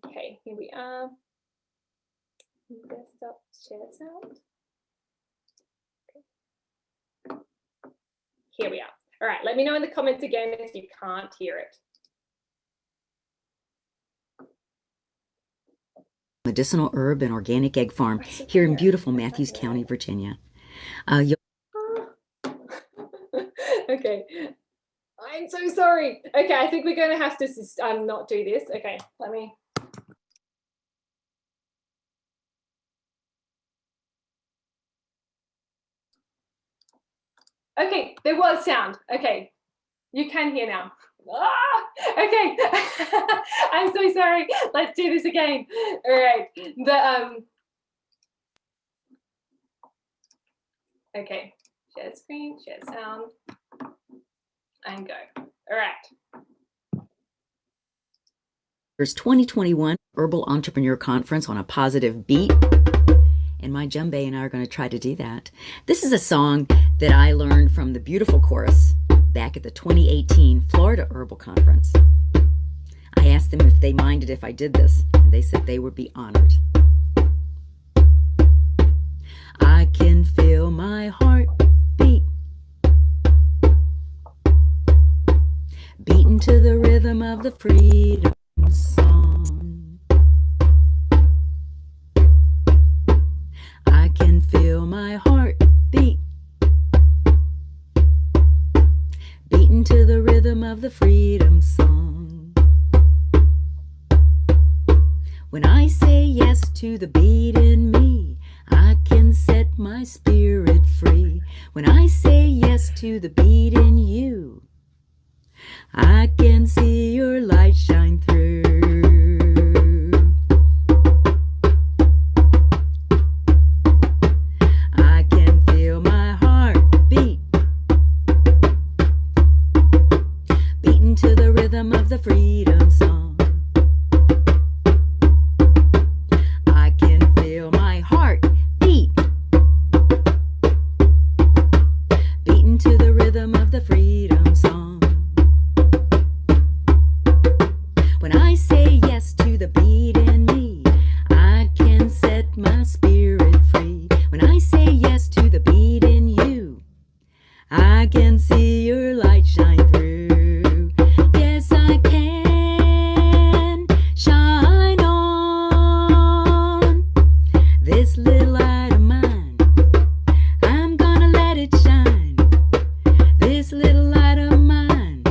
Okay, here we are. Desktop share sound. Okay. Here we are. All right, let me know in the comments again if you can't hear it. The medicinal herb and organic egg farm here in beautiful Matthews County, Virginia. Okay. I'm so sorry. Okay, I think we're going to have to not do this. Okay, let me. Okay, there was sound. Okay, you can hear now. Ah, okay, I'm so sorry. Let's do this again. All right. Okay, share screen, share sound, and go. All right. There's 2021 Herbal Entrepreneur Conference on a positive beat. And my djembe and I are going to try to do that. This is a song that I learned from the beautiful chorus back at the 2018 Florida Herbal Conference. I asked them if they minded if I did this, and they said they would be honored. I can feel my heart beat, beating to the rhythm of the freedom song. I can feel my heart beat, beating to the rhythm of the freedom song. When I say yes to the beat in me, I can set my spirit free. When I say yes to the beat in you, I can see your light shine through. I can feel my heart beat, beating to the rhythm of the freedom song. I can feel my heart beat, beating to the rhythm of the freedom song. When I say yes to the beat in me, I can set my spirit free. When I say yes to the beat in you, I can see your light shine through. Yes, I can shine on this little light of mine. I'm gonna let it shine. This little light of mine,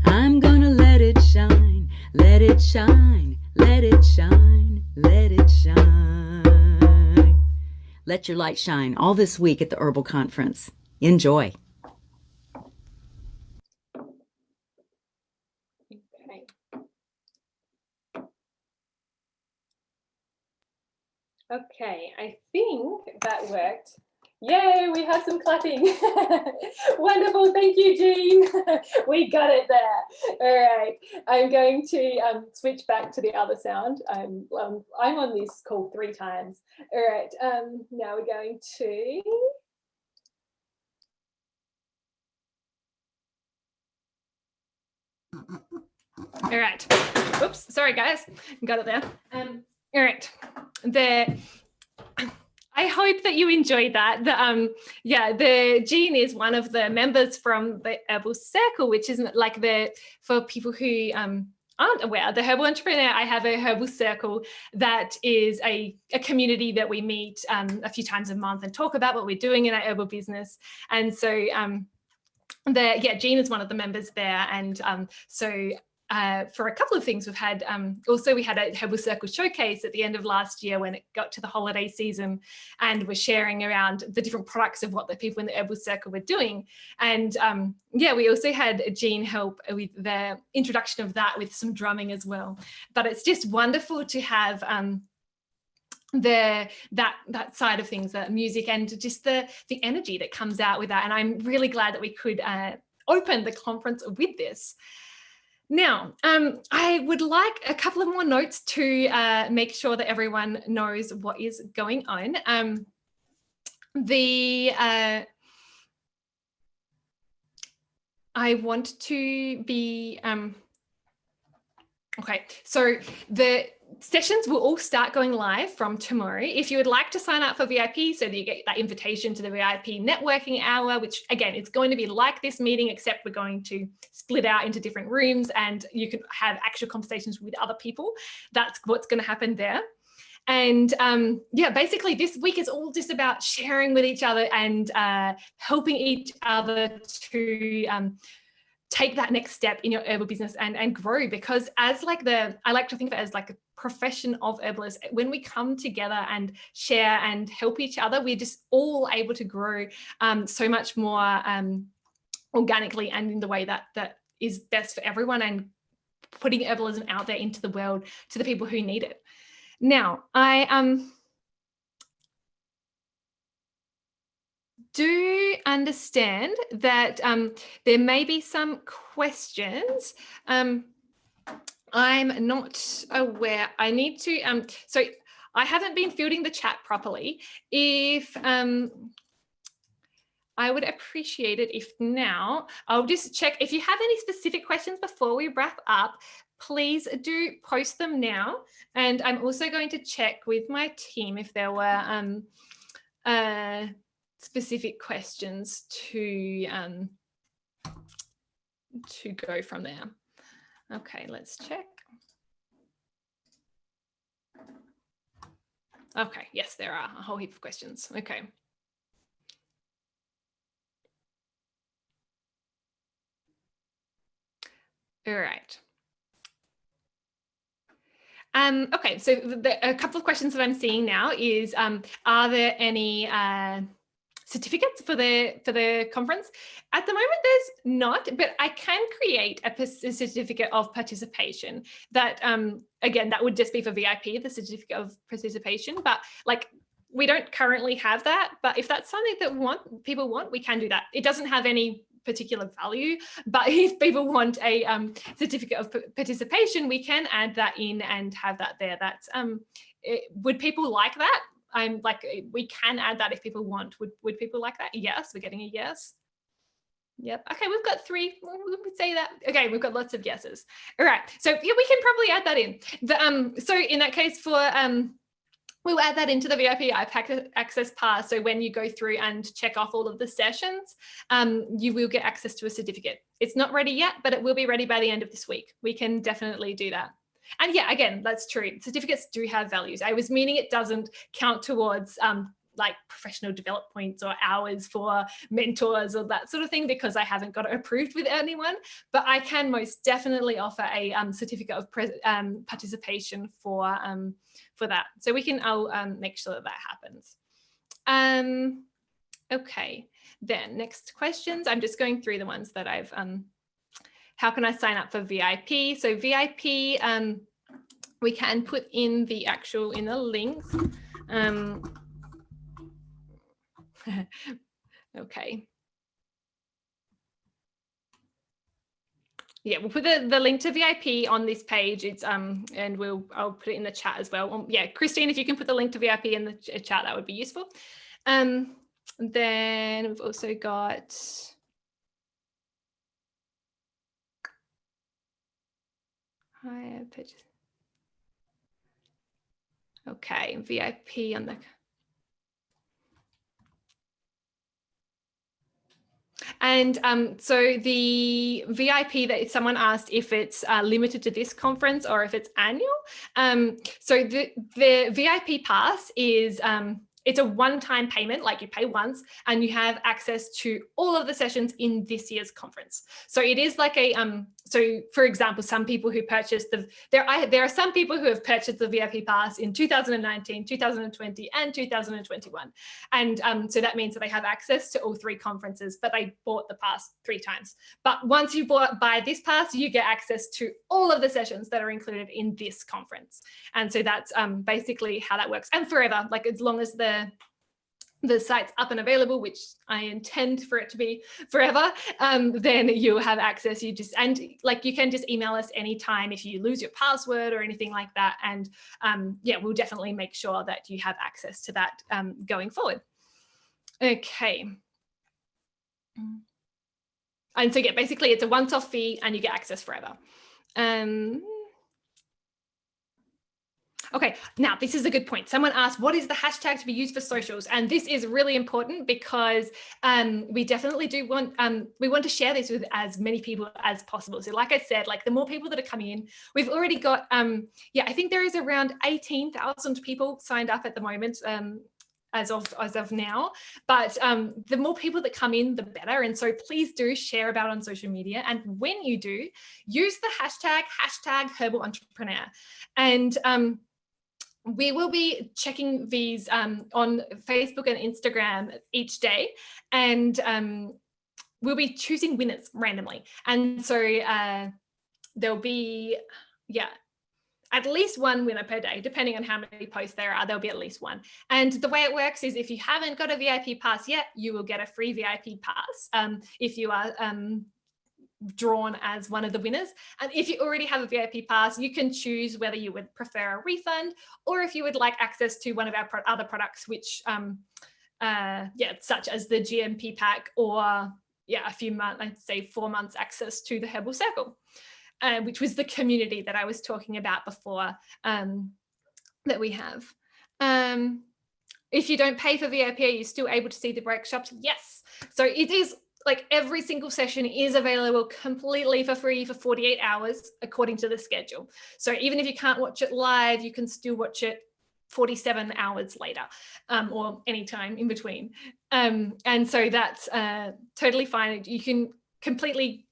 I'm gonna let it shine. Let it shine, let it shine, let it shine. Let your light shine all this week at the Herbal Conference. Enjoy. Okay. Okay, I think that worked. Yay, we have some clapping. Wonderful, thank you, Jean. We got it there. All right, I'm going to switch back to the other sound. I'm on this call 3 times. All right, now we're going to... All right, oops, sorry guys, got it there. All right, I hope that you enjoyed that. The Jean is one of the members from the Herbal Circle, which is like for people who aren't aware, the Herbal Entrepreneur, I have a Herbal Circle that is a community that we meet a few times a month and talk about what we're doing in our herbal business. And so Jean is one of the members there, and for a couple of things we've had, we had a Herbal Circle showcase at the end of last year when it got to the holiday season, and we're sharing around the different products of what the people in the Herbal Circle were doing. And we also had Jean help with the introduction of that with some drumming as well. But it's just wonderful to have that side of things, the music and just the energy that comes out with that. And I'm really glad that we could open the conference with this. Now, I would like a couple of more notes to make sure that everyone knows what is going on. I want to be, okay, so the sessions will all start going live from tomorrow. If you would like to sign up for VIP so that you get that invitation to the VIP networking hour, which again, it's going to be like this meeting, except we're going to split out into different rooms and you can have actual conversations with other people. That's what's going to happen there. And yeah, basically this week is all just about sharing with each other and helping each other to take that next step in your herbal business and grow, because as like I like to think of it as like a profession of herbalists. When we come together and share and help each other, we're just all able to grow so much more organically and in the way that is best for everyone, and putting herbalism out there into the world to the people who need it. Now, I do understand that there may be some questions. I'm not aware. I need to, so I haven't been fielding the chat properly. If I would appreciate it if now, I'll just check if you have any specific questions before we wrap up, please do post them now. And I'm also going to check with my team if there were specific questions to go from there. Okay, let's check. Okay, yes, there are a whole heap of questions. Okay. All right. Okay, so a couple of questions that I'm seeing now is, are there any certificates for the conference? At the moment, there's not, but I can create a certificate of participation that, again, that would just be for VIP, the certificate of participation, but like, we don't currently have that, but if that's something that people want, we can do that. It doesn't have any particular value, but if people want a certificate of participation, we can add that in and have that there. That's would people like that? I'm like, we can add that if people want. Would people like that? Yes, we're getting a yes. Yep. Okay, we've got 3. We would say that. Okay, we've got lots of yeses. All right. So yeah, we can probably add that in. So in that case, for we'll add that into the VIP access pass. So when you go through and check off all of the sessions, you will get access to a certificate. It's not ready yet, but it will be ready by the end of this week. We can definitely do that. And yeah, again, that's true. Certificates do have values. I was meaning it doesn't count towards like professional development points or hours for mentors or that sort of thing, because I haven't got it approved with anyone, but I can most definitely offer a certificate of participation for that. So I'll make sure that happens. Okay, then next questions. I'm just going through the ones that I've, how can I sign up for VIP? So VIP, we can put in the links. Okay. Yeah, we'll put the link to VIP on this page. It's and I'll put it in the chat as well. Yeah, Christine, if you can put the link to VIP in the chat, that would be useful. Then we've also got higher purchase. Okay, VIP on the. And so the VIP that someone asked if it's limited to this conference or if it's annual. So the VIP pass is it's a one-time payment, like you pay once and you have access to all of the sessions in this year's conference. So it is like a, so for example, some people who purchased there are some people who have purchased the VIP pass in 2019, 2020, and 2021. And so that means that they have access to all 3 conferences, but they bought the pass 3 times. But once you buy this pass, you get access to all of the sessions that are included in this conference. And so that's basically how that works. And forever, like as long as the site's up and available, which I intend for it to be forever, then you'll have access. You can just email us anytime if you lose your password or anything like that. And yeah, we'll definitely make sure that you have access to that going forward. Okay. And so yeah, basically it's a once-off fee and you get access forever. Okay, now this is a good point. Someone asked, what is the hashtag to be used for socials? And this is really important because we definitely do want, we want to share this with as many people as possible. So like I said, like the more people that are coming in, we've already got, I think there is around 18,000 people signed up at the moment. As of now, but the more people that come in, the better. And so please do share about on social media. And when you do, use the hashtag Herbal Entrepreneur. And we will be checking these on Facebook and Instagram each day, and we'll be choosing winners randomly. And so there'll be, at least one winner per day, depending on how many posts there are, there'll be at least one. And the way it works is if you haven't got a VIP pass yet, you will get a free VIP pass if you are drawn as one of the winners. And if you already have a VIP pass, you can choose whether you would prefer a refund or if you would like access to one of our other products, which, such as the GMP pack or, a few months, I'd say 4 months access to the Herbal Circle. Which was the community that I was talking about before that we have. If you don't pay for VIP, are you still able to see the workshops? Yes. So it is like every single session is available completely for free for 48 hours according to the schedule. So even if you can't watch it live, you can still watch it 47 hours later or anytime in between. And so that's totally fine. You can completely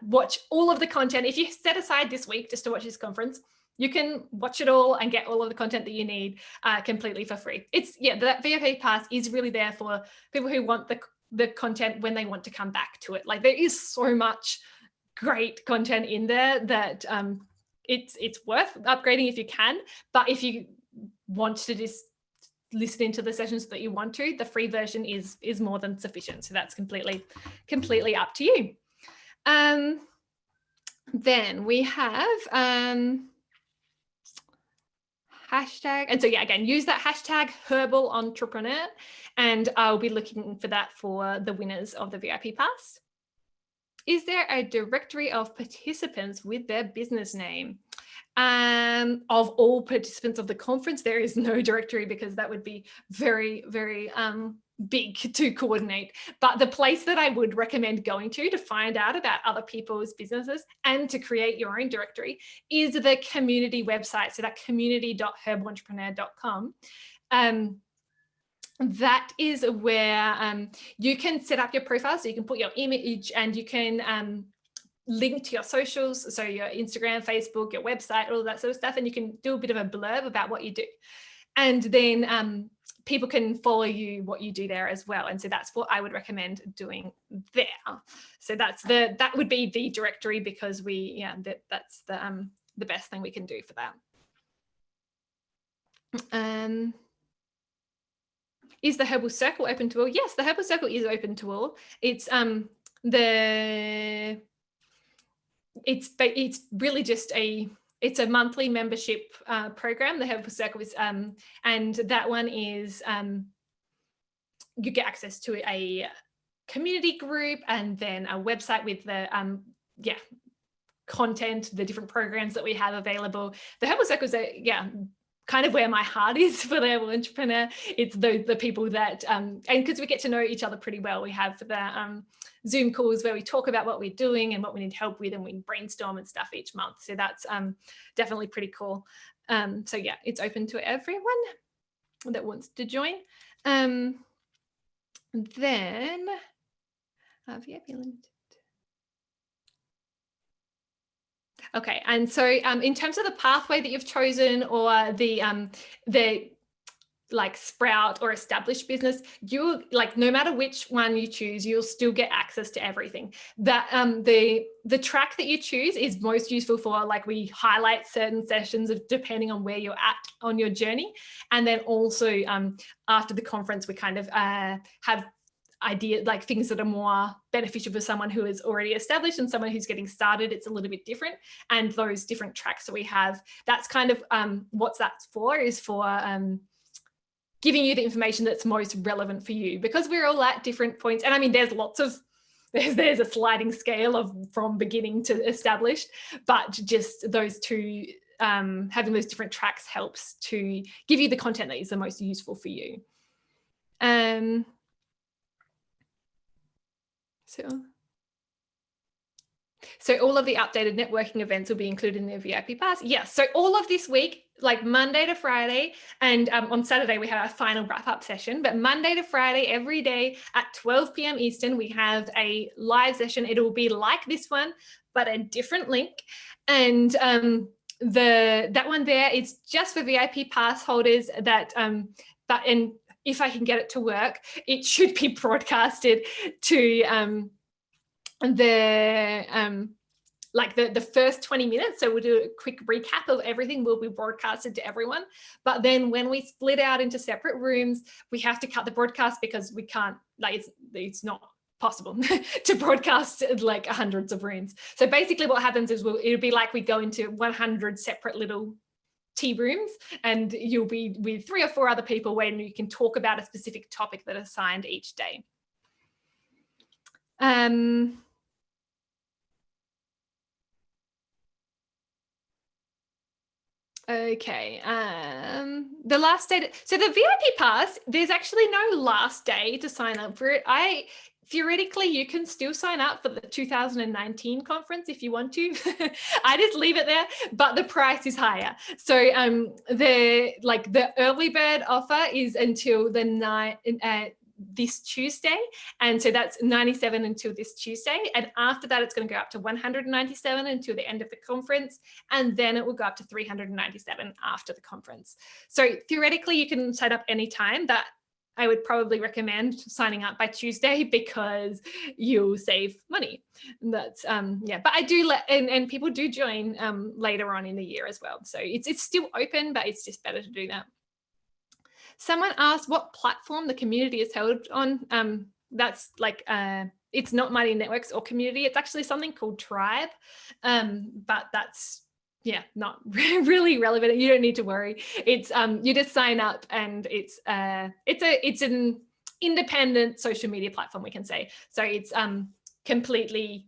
watch all of the content. If you set aside this week just to watch this conference, you can watch it all and get all of the content that you need completely for free. It's that VIP pass is really there for people who want the content when they want to come back to it. Like there is so much great content in there that it's worth upgrading if you can. But if you want to just listen into the sessions that you want to, the free version is more than sufficient. So that's completely up to you. Then we have hashtag, and so again, use that hashtag Herbal Entrepreneur, and I'll be looking for that for the winners of the VIP pass. Is there a directory of participants with their business name? Of all participants of the conference, there is no directory because that would be very, very big to coordinate. But the place that I would recommend going to find out about other people's businesses and to create your own directory is the community website. So that community.herbalentrepreneur.com. That is where you can set up your profile. So you can put your image and you can link to your socials. So your Instagram, Facebook, your website, all of that sort of stuff. And you can do a bit of a blurb about what you do. And then people can follow you what you do there as well. And so that's what I would recommend doing there. So that would be the directory because that's the best thing we can do for that. Is the Herbal Circle open to all? Yes, the Herbal Circle is open to all. It's it's really just it's a monthly membership program. The Herbal Circle is, and that one is you get access to a community group and then a website with the content, the different programs that we have available. The Herbal Circle is kind of where my heart is for the Herbal Entrepreneur. It's the people that, and because we get to know each other pretty well, we have the Zoom calls where we talk about what we're doing and what we need help with, and we brainstorm and stuff each month. So that's definitely pretty cool. So it's open to everyone that wants to join. Then VIP limited. Okay, and so in terms of the pathway that you've chosen or the like sprout or established business, you no matter which one you choose, you'll still get access to everything. That the track that you choose is most useful for we highlight certain sessions of depending on where you're at on your journey, and then also after the conference we kind of have idea things that are more beneficial for someone who is already established and someone who's getting started. It's a little bit different, and those different tracks that we have, that's kind of what that's for, is for giving you the information that's most relevant for you, because we're all at different points. And I mean, there's there's a sliding scale of from beginning to established, but just those two having those different tracks helps to give you the content that is the most useful for you. So all of the updated networking events will be included in the VIP pass. Yes, so all of this week, like Monday to Friday, and on Saturday we have our final wrap-up session, but Monday to Friday, every day at 12 p.m. Eastern, we have a live session. It will be like this one, but a different link. And that one there is just for VIP pass holders that, and if I can get it to work, it should be broadcasted to the first 20 minutes. So we'll do a quick recap of everything will be broadcasted to everyone. But then when we split out into separate rooms, we have to cut the broadcast because we can't, like, it's not possible to broadcast like hundreds of rooms. So basically what happens is it'll be like we go into 100 separate little tea rooms, and you'll be with 3 or 4 other people when you can talk about a specific topic that is assigned each day. Okay, the last day, so the VIP pass, there's actually no last day to sign up for it. Theoretically, you can still sign up for the 2019 conference if you want to. I just leave it there, but the price is higher. So the early bird offer is until this Tuesday, and so that's $97 until this Tuesday, and after that it's going to go up to $197 until the end of the conference, and then it will go up to $397 after the conference. So theoretically you can sign up anytime, but I would probably recommend signing up by Tuesday because you'll save money. That's yeah, but I do and people do join later on in the year as well, so it's still open, but it's just better to do that. Someone asked what platform the community is held on. That's like, it's not Mighty Networks or community. It's actually something called Tribe, but that's, yeah, not really relevant. You don't need to worry. It's you just sign up, and it's an independent social media platform, we can say. So it's completely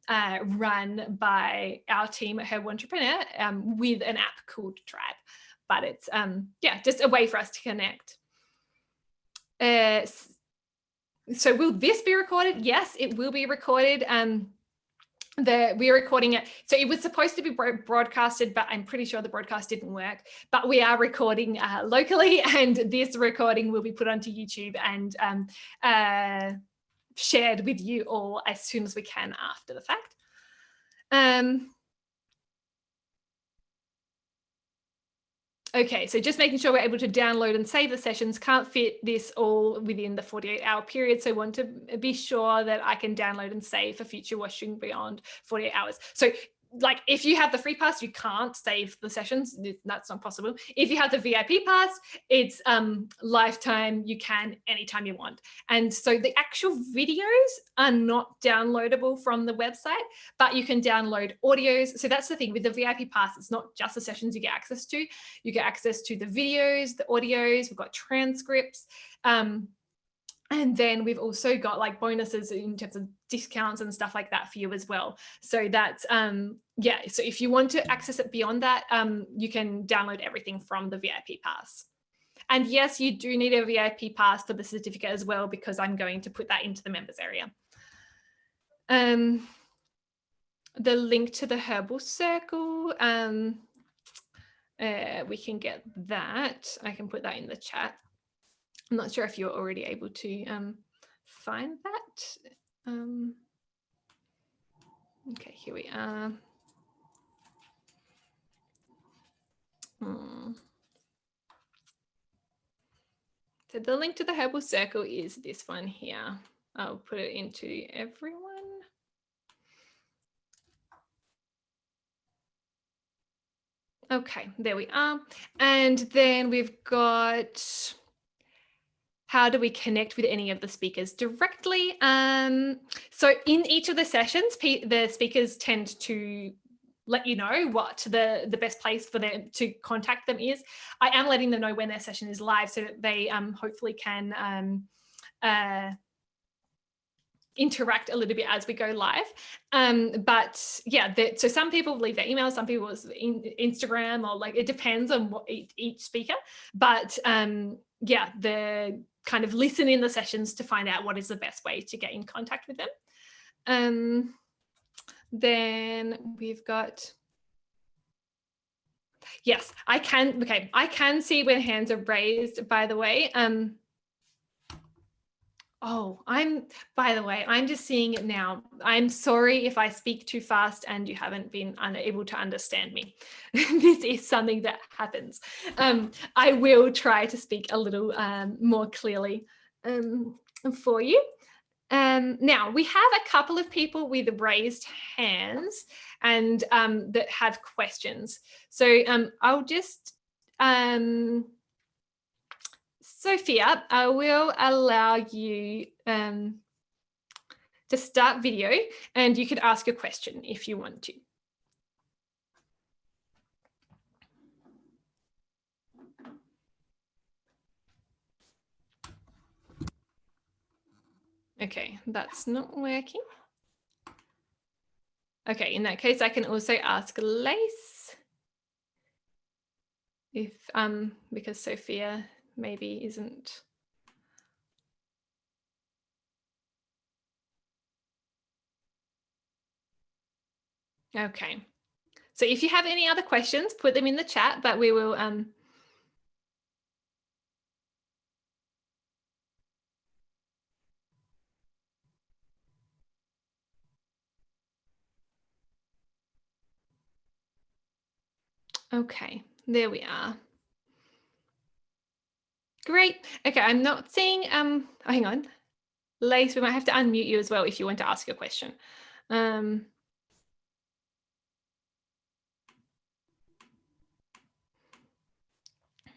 run by our team at Herbal Entrepreneur with an app called Tribe. But it's yeah, just a way for us to connect. So will this be recorded? Yes, it will be recorded. We're recording it. So it was supposed to be broadcasted, but I'm pretty sure the broadcast didn't work. But we are recording locally, and this recording will be put onto YouTube and shared with you all as soon as we can after the fact. Okay, so just making sure we're able to download and save the sessions. Can't fit this all within the 48-hour period, so want to be sure that I can download and save for future watching beyond 48 hours. So like if you have the free pass, you can't save the sessions. That's not possible. If you have the VIP pass, it's lifetime. You can anytime you want. And so the actual videos are not downloadable from the website, but you can download audios. So that's the thing with the VIP pass. It's not just the sessions you get access to. You get access to the videos, the audios. We've got transcripts. And then we've also got like bonuses in terms of discounts and stuff like that for you as well. So that's, yeah, so if you want to access it beyond that, you can download everything from the VIP pass. And yes, you do need a VIP pass for the certificate as well, because I'm going to put that into the members area. The link to the Herbal Circle, we can get that. I can put that in the chat. I'm not sure if you're already able to find that. Okay, here we are. So the link to the Herbal Circle is this one here. I'll put it into everyone. Okay, there we are. And then we've got, how do we connect with any of the speakers directly? So in each of the sessions, the speakers tend to let you know what the best place for them to contact them is. I am letting them know when their session is live so that they hopefully can interact a little bit as we go live. But yeah, so some people leave their emails, some people Instagram, or like, it depends on what each speaker. But yeah, the kind of listen in the sessions to find out what is the best way to get in contact with them. Then we've got, yes, I can see when hands are raised, by the way. Oh, by the way, I'm just seeing it now. I'm sorry if I speak too fast and you haven't been unable to understand me. This is something that happens. I will try to speak a little more clearly for you. Now, we have a couple of people with raised hands and that have questions. So I'll just... Sophia, I will allow you to start video, and you could ask a question if you want to. Okay, that's not working. Okay, in that case, I can also ask Lace if because Sophia maybe isn't. Okay, so if you have any other questions, put them in the chat, but we will okay, there we are. Great. Okay, I'm not seeing, oh, hang on. Lace, we might have to unmute you as well if you want to ask a question.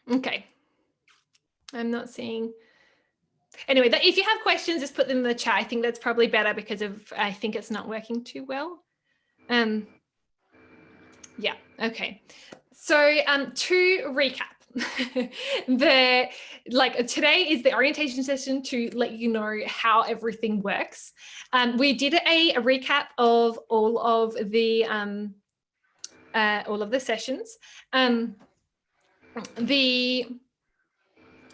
Okay. I'm not seeing. Anyway, if you have questions, just put them in the chat. I think that's probably better because I think it's not working too well. Yeah, okay. So to recap, today is the orientation session to let you know how everything works. We did a recap of all of the sessions.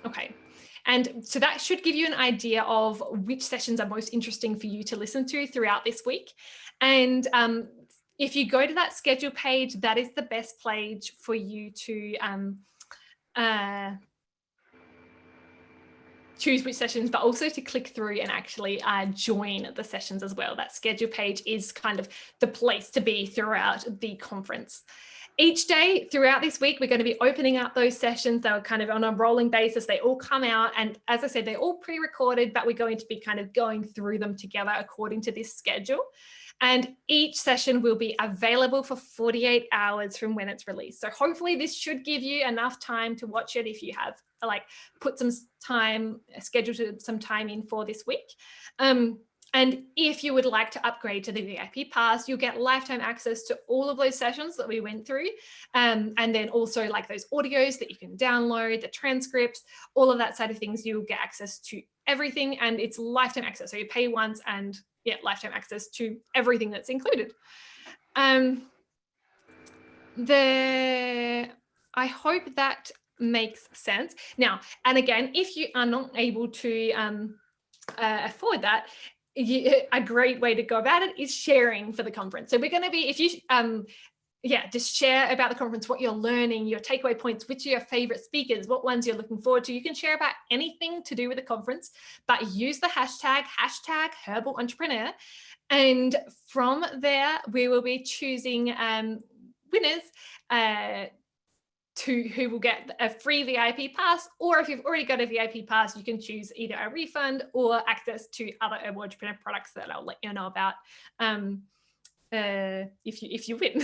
Okay. And so that should give you an idea of which sessions are most interesting for you to listen to throughout this week. And if you go to that schedule page, that is the best page for you to choose which sessions, but also to click through and actually join the sessions as well. That schedule page is kind of the place to be throughout the conference. Each day throughout this week, we're going to be opening up those sessions. They're kind of on a rolling basis. They all come out. And as I said, they're all pre-recorded, but we're going to be kind of going through them together according to this schedule. And each session will be available for 48 hours from when it's released. So hopefully this should give you enough time to watch it if you have put some time, scheduled some time in for this week. And if you would like to upgrade to the VIP pass, you'll get lifetime access to all of those sessions that we went through. And then also those audios that you can download, the transcripts, all of that side of things, you'll get access to everything, and it's lifetime access. So you pay once and get lifetime access to everything that's included. I hope that makes sense. Now, and again, if you are not able to afford that, a great way to go about it is sharing for the conference. So we're going to be, if you just share about the conference, what you're learning, your takeaway points, which are your favorite speakers, what ones you're looking forward to. You can share about anything to do with the conference, but use the hashtag Herbal Entrepreneur. And from there, we will be choosing winners who will get a free VIP pass, or if you've already got a VIP pass, you can choose either a refund or access to other Herbal Entrepreneur products that I'll let you know about if you win.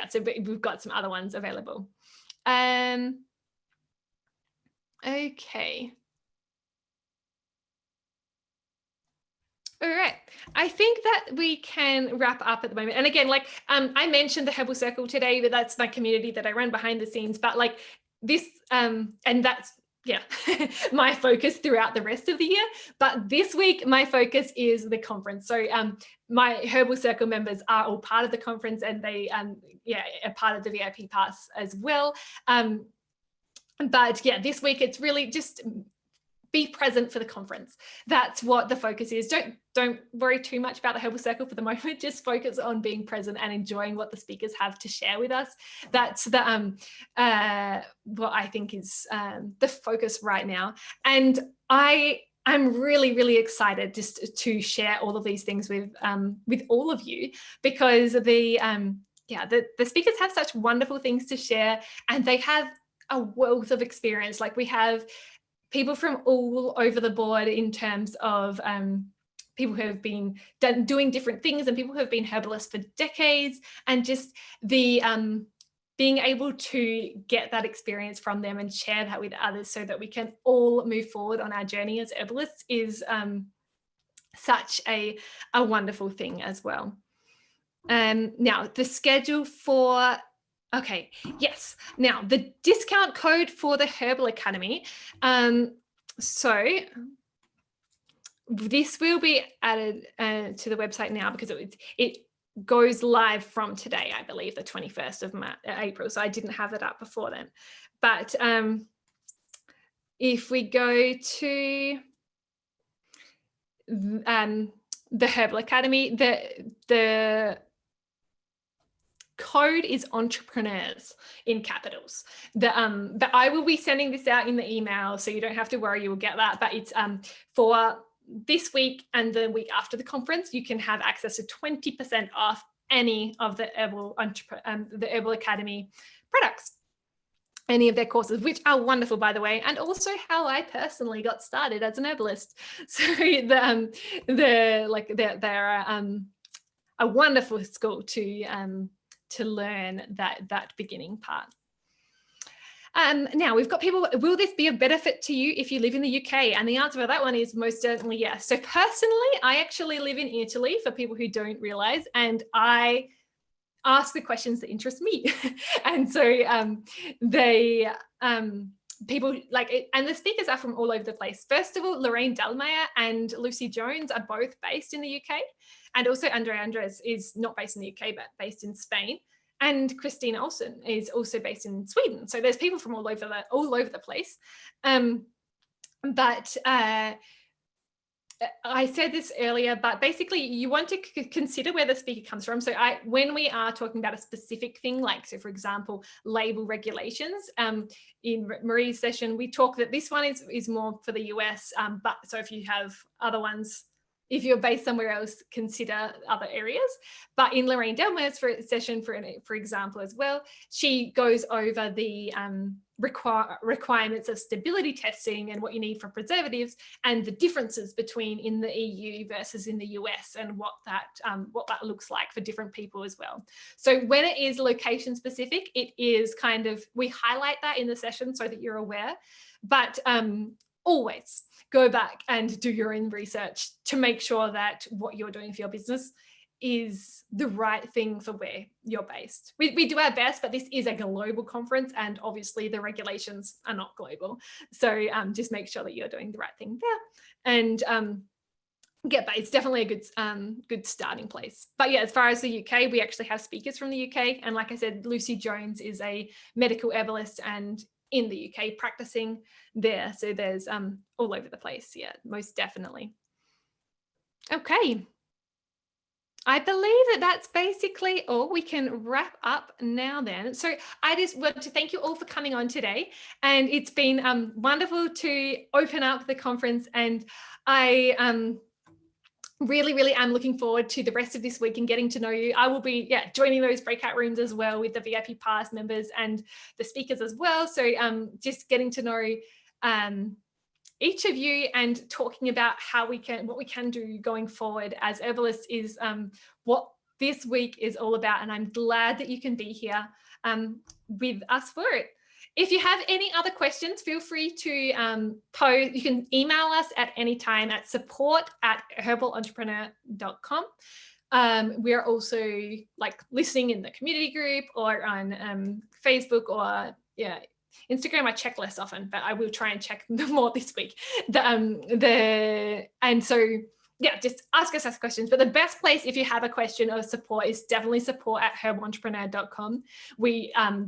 So we've got some other ones available. Okay. All right, I think that we can wrap up at the moment. And again, I mentioned the Herbal Circle today, but that's my community that I run behind the scenes. But this, and that's my focus throughout the rest of the year. But this week, my focus is the conference. So my Herbal Circle members are all part of the conference, and they are part of the VIP pass as well. But this week it's really just be present for the conference. That's what the focus is. Don't worry too much about the Herbal Circle for the moment. Just focus on being present and enjoying what the speakers have to share with us. That's the what I think is the focus right now. And I'm really, really excited just to share all of these things with all of you, because the speakers have such wonderful things to share, and they have a wealth of experience. Like, we have people from all over the board in terms of people who have been doing different things, and people who have been herbalists for decades, and just the being able to get that experience from them and share that with others so that we can all move forward on our journey as herbalists is such a wonderful thing as well. Now, the schedule for now the discount code for the Herbal Academy. So this will be added to the website now, because it goes live from today, I believe, the 21st of April. So I didn't have it up before then. But if we go to the Herbal Academy, the code is entrepreneurs in capitals. But I will be sending this out in the email, so you don't have to worry, you will get that. But it's for this week and the week after the conference, you can have access to 20% off any of the Herbal Academy products, any of their courses, which are wonderful, by the way, and also how I personally got started as an herbalist. So they're a wonderful school to learn that beginning part. Now we've got people, will this be a benefit to you if you live in the UK? And the answer to that one is most certainly yes. So personally, I actually live in Italy, for people who don't realize, and I ask the questions that interest me. And so people like it, and the speakers are from all over the place. First of all, Lorraine and Lucy Jones are both based in the UK. And also Andres is not based in the UK, but based in Spain. And Christine Olsen is also based in Sweden. So there's people from all over the place. But I said this earlier, but basically you want to consider where the speaker comes from. So when we are talking about a specific thing, like, so for example, label regulations, in Marie's session, we talk that this one is more for the US, but so if you have other ones, if you're based somewhere else, consider other areas. But in Lorraine Delmer's session, for example, as well, she goes over the requirements of stability testing and what you need for preservatives, and the differences between in the EU versus in the US, and what that looks like for different people as well. So when it is location specific, it is kind of, we highlight that in the session so that you're aware, but always go back and do your own research to make sure that what you're doing for your business is the right thing for where you're based. We do our best, but this is a global conference, and obviously the regulations are not global. So just make sure that you're doing the right thing there, and but it's definitely a good starting place. But yeah, as far as the UK, we actually have speakers from the UK, and like I said, Lucy Jones is a medical herbalist and in the UK practicing there. So there's all over the place. Yeah, most definitely. Okay. I believe that's basically all. We can wrap up now then. So I just want to thank you all for coming on today. And it's been wonderful to open up the conference. And I really, really am looking forward to the rest of this week and getting to know you. I will be joining those breakout rooms as well with the VIP Pass members and the speakers as well. So just getting to know each of you and talking about what we can do going forward as herbalists is what this week is all about. And I'm glad that you can be here with us for it. If you have any other questions, feel free to post. You can email us at any time at support@herbalentrepreneur.com. We're also listening in the community group or on Facebook or Instagram I check less often, but I will try and check more this week. And so yeah, just ask us questions. But the best place if you have a question or support is definitely support@herbalentrepreneur.com.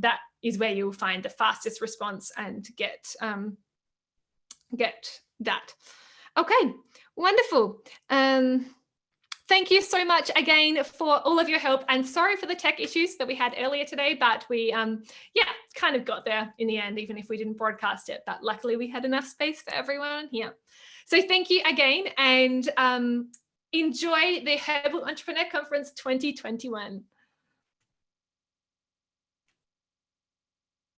That is where you'll find the fastest response and get that. Okay, wonderful. Thank you so much again for all of your help, and sorry for the tech issues that we had earlier today, but we kind of got there in the end, even if we didn't broadcast it, but luckily we had enough space for everyone here. So thank you again, and enjoy the Herbal Entrepreneur Conference 2021.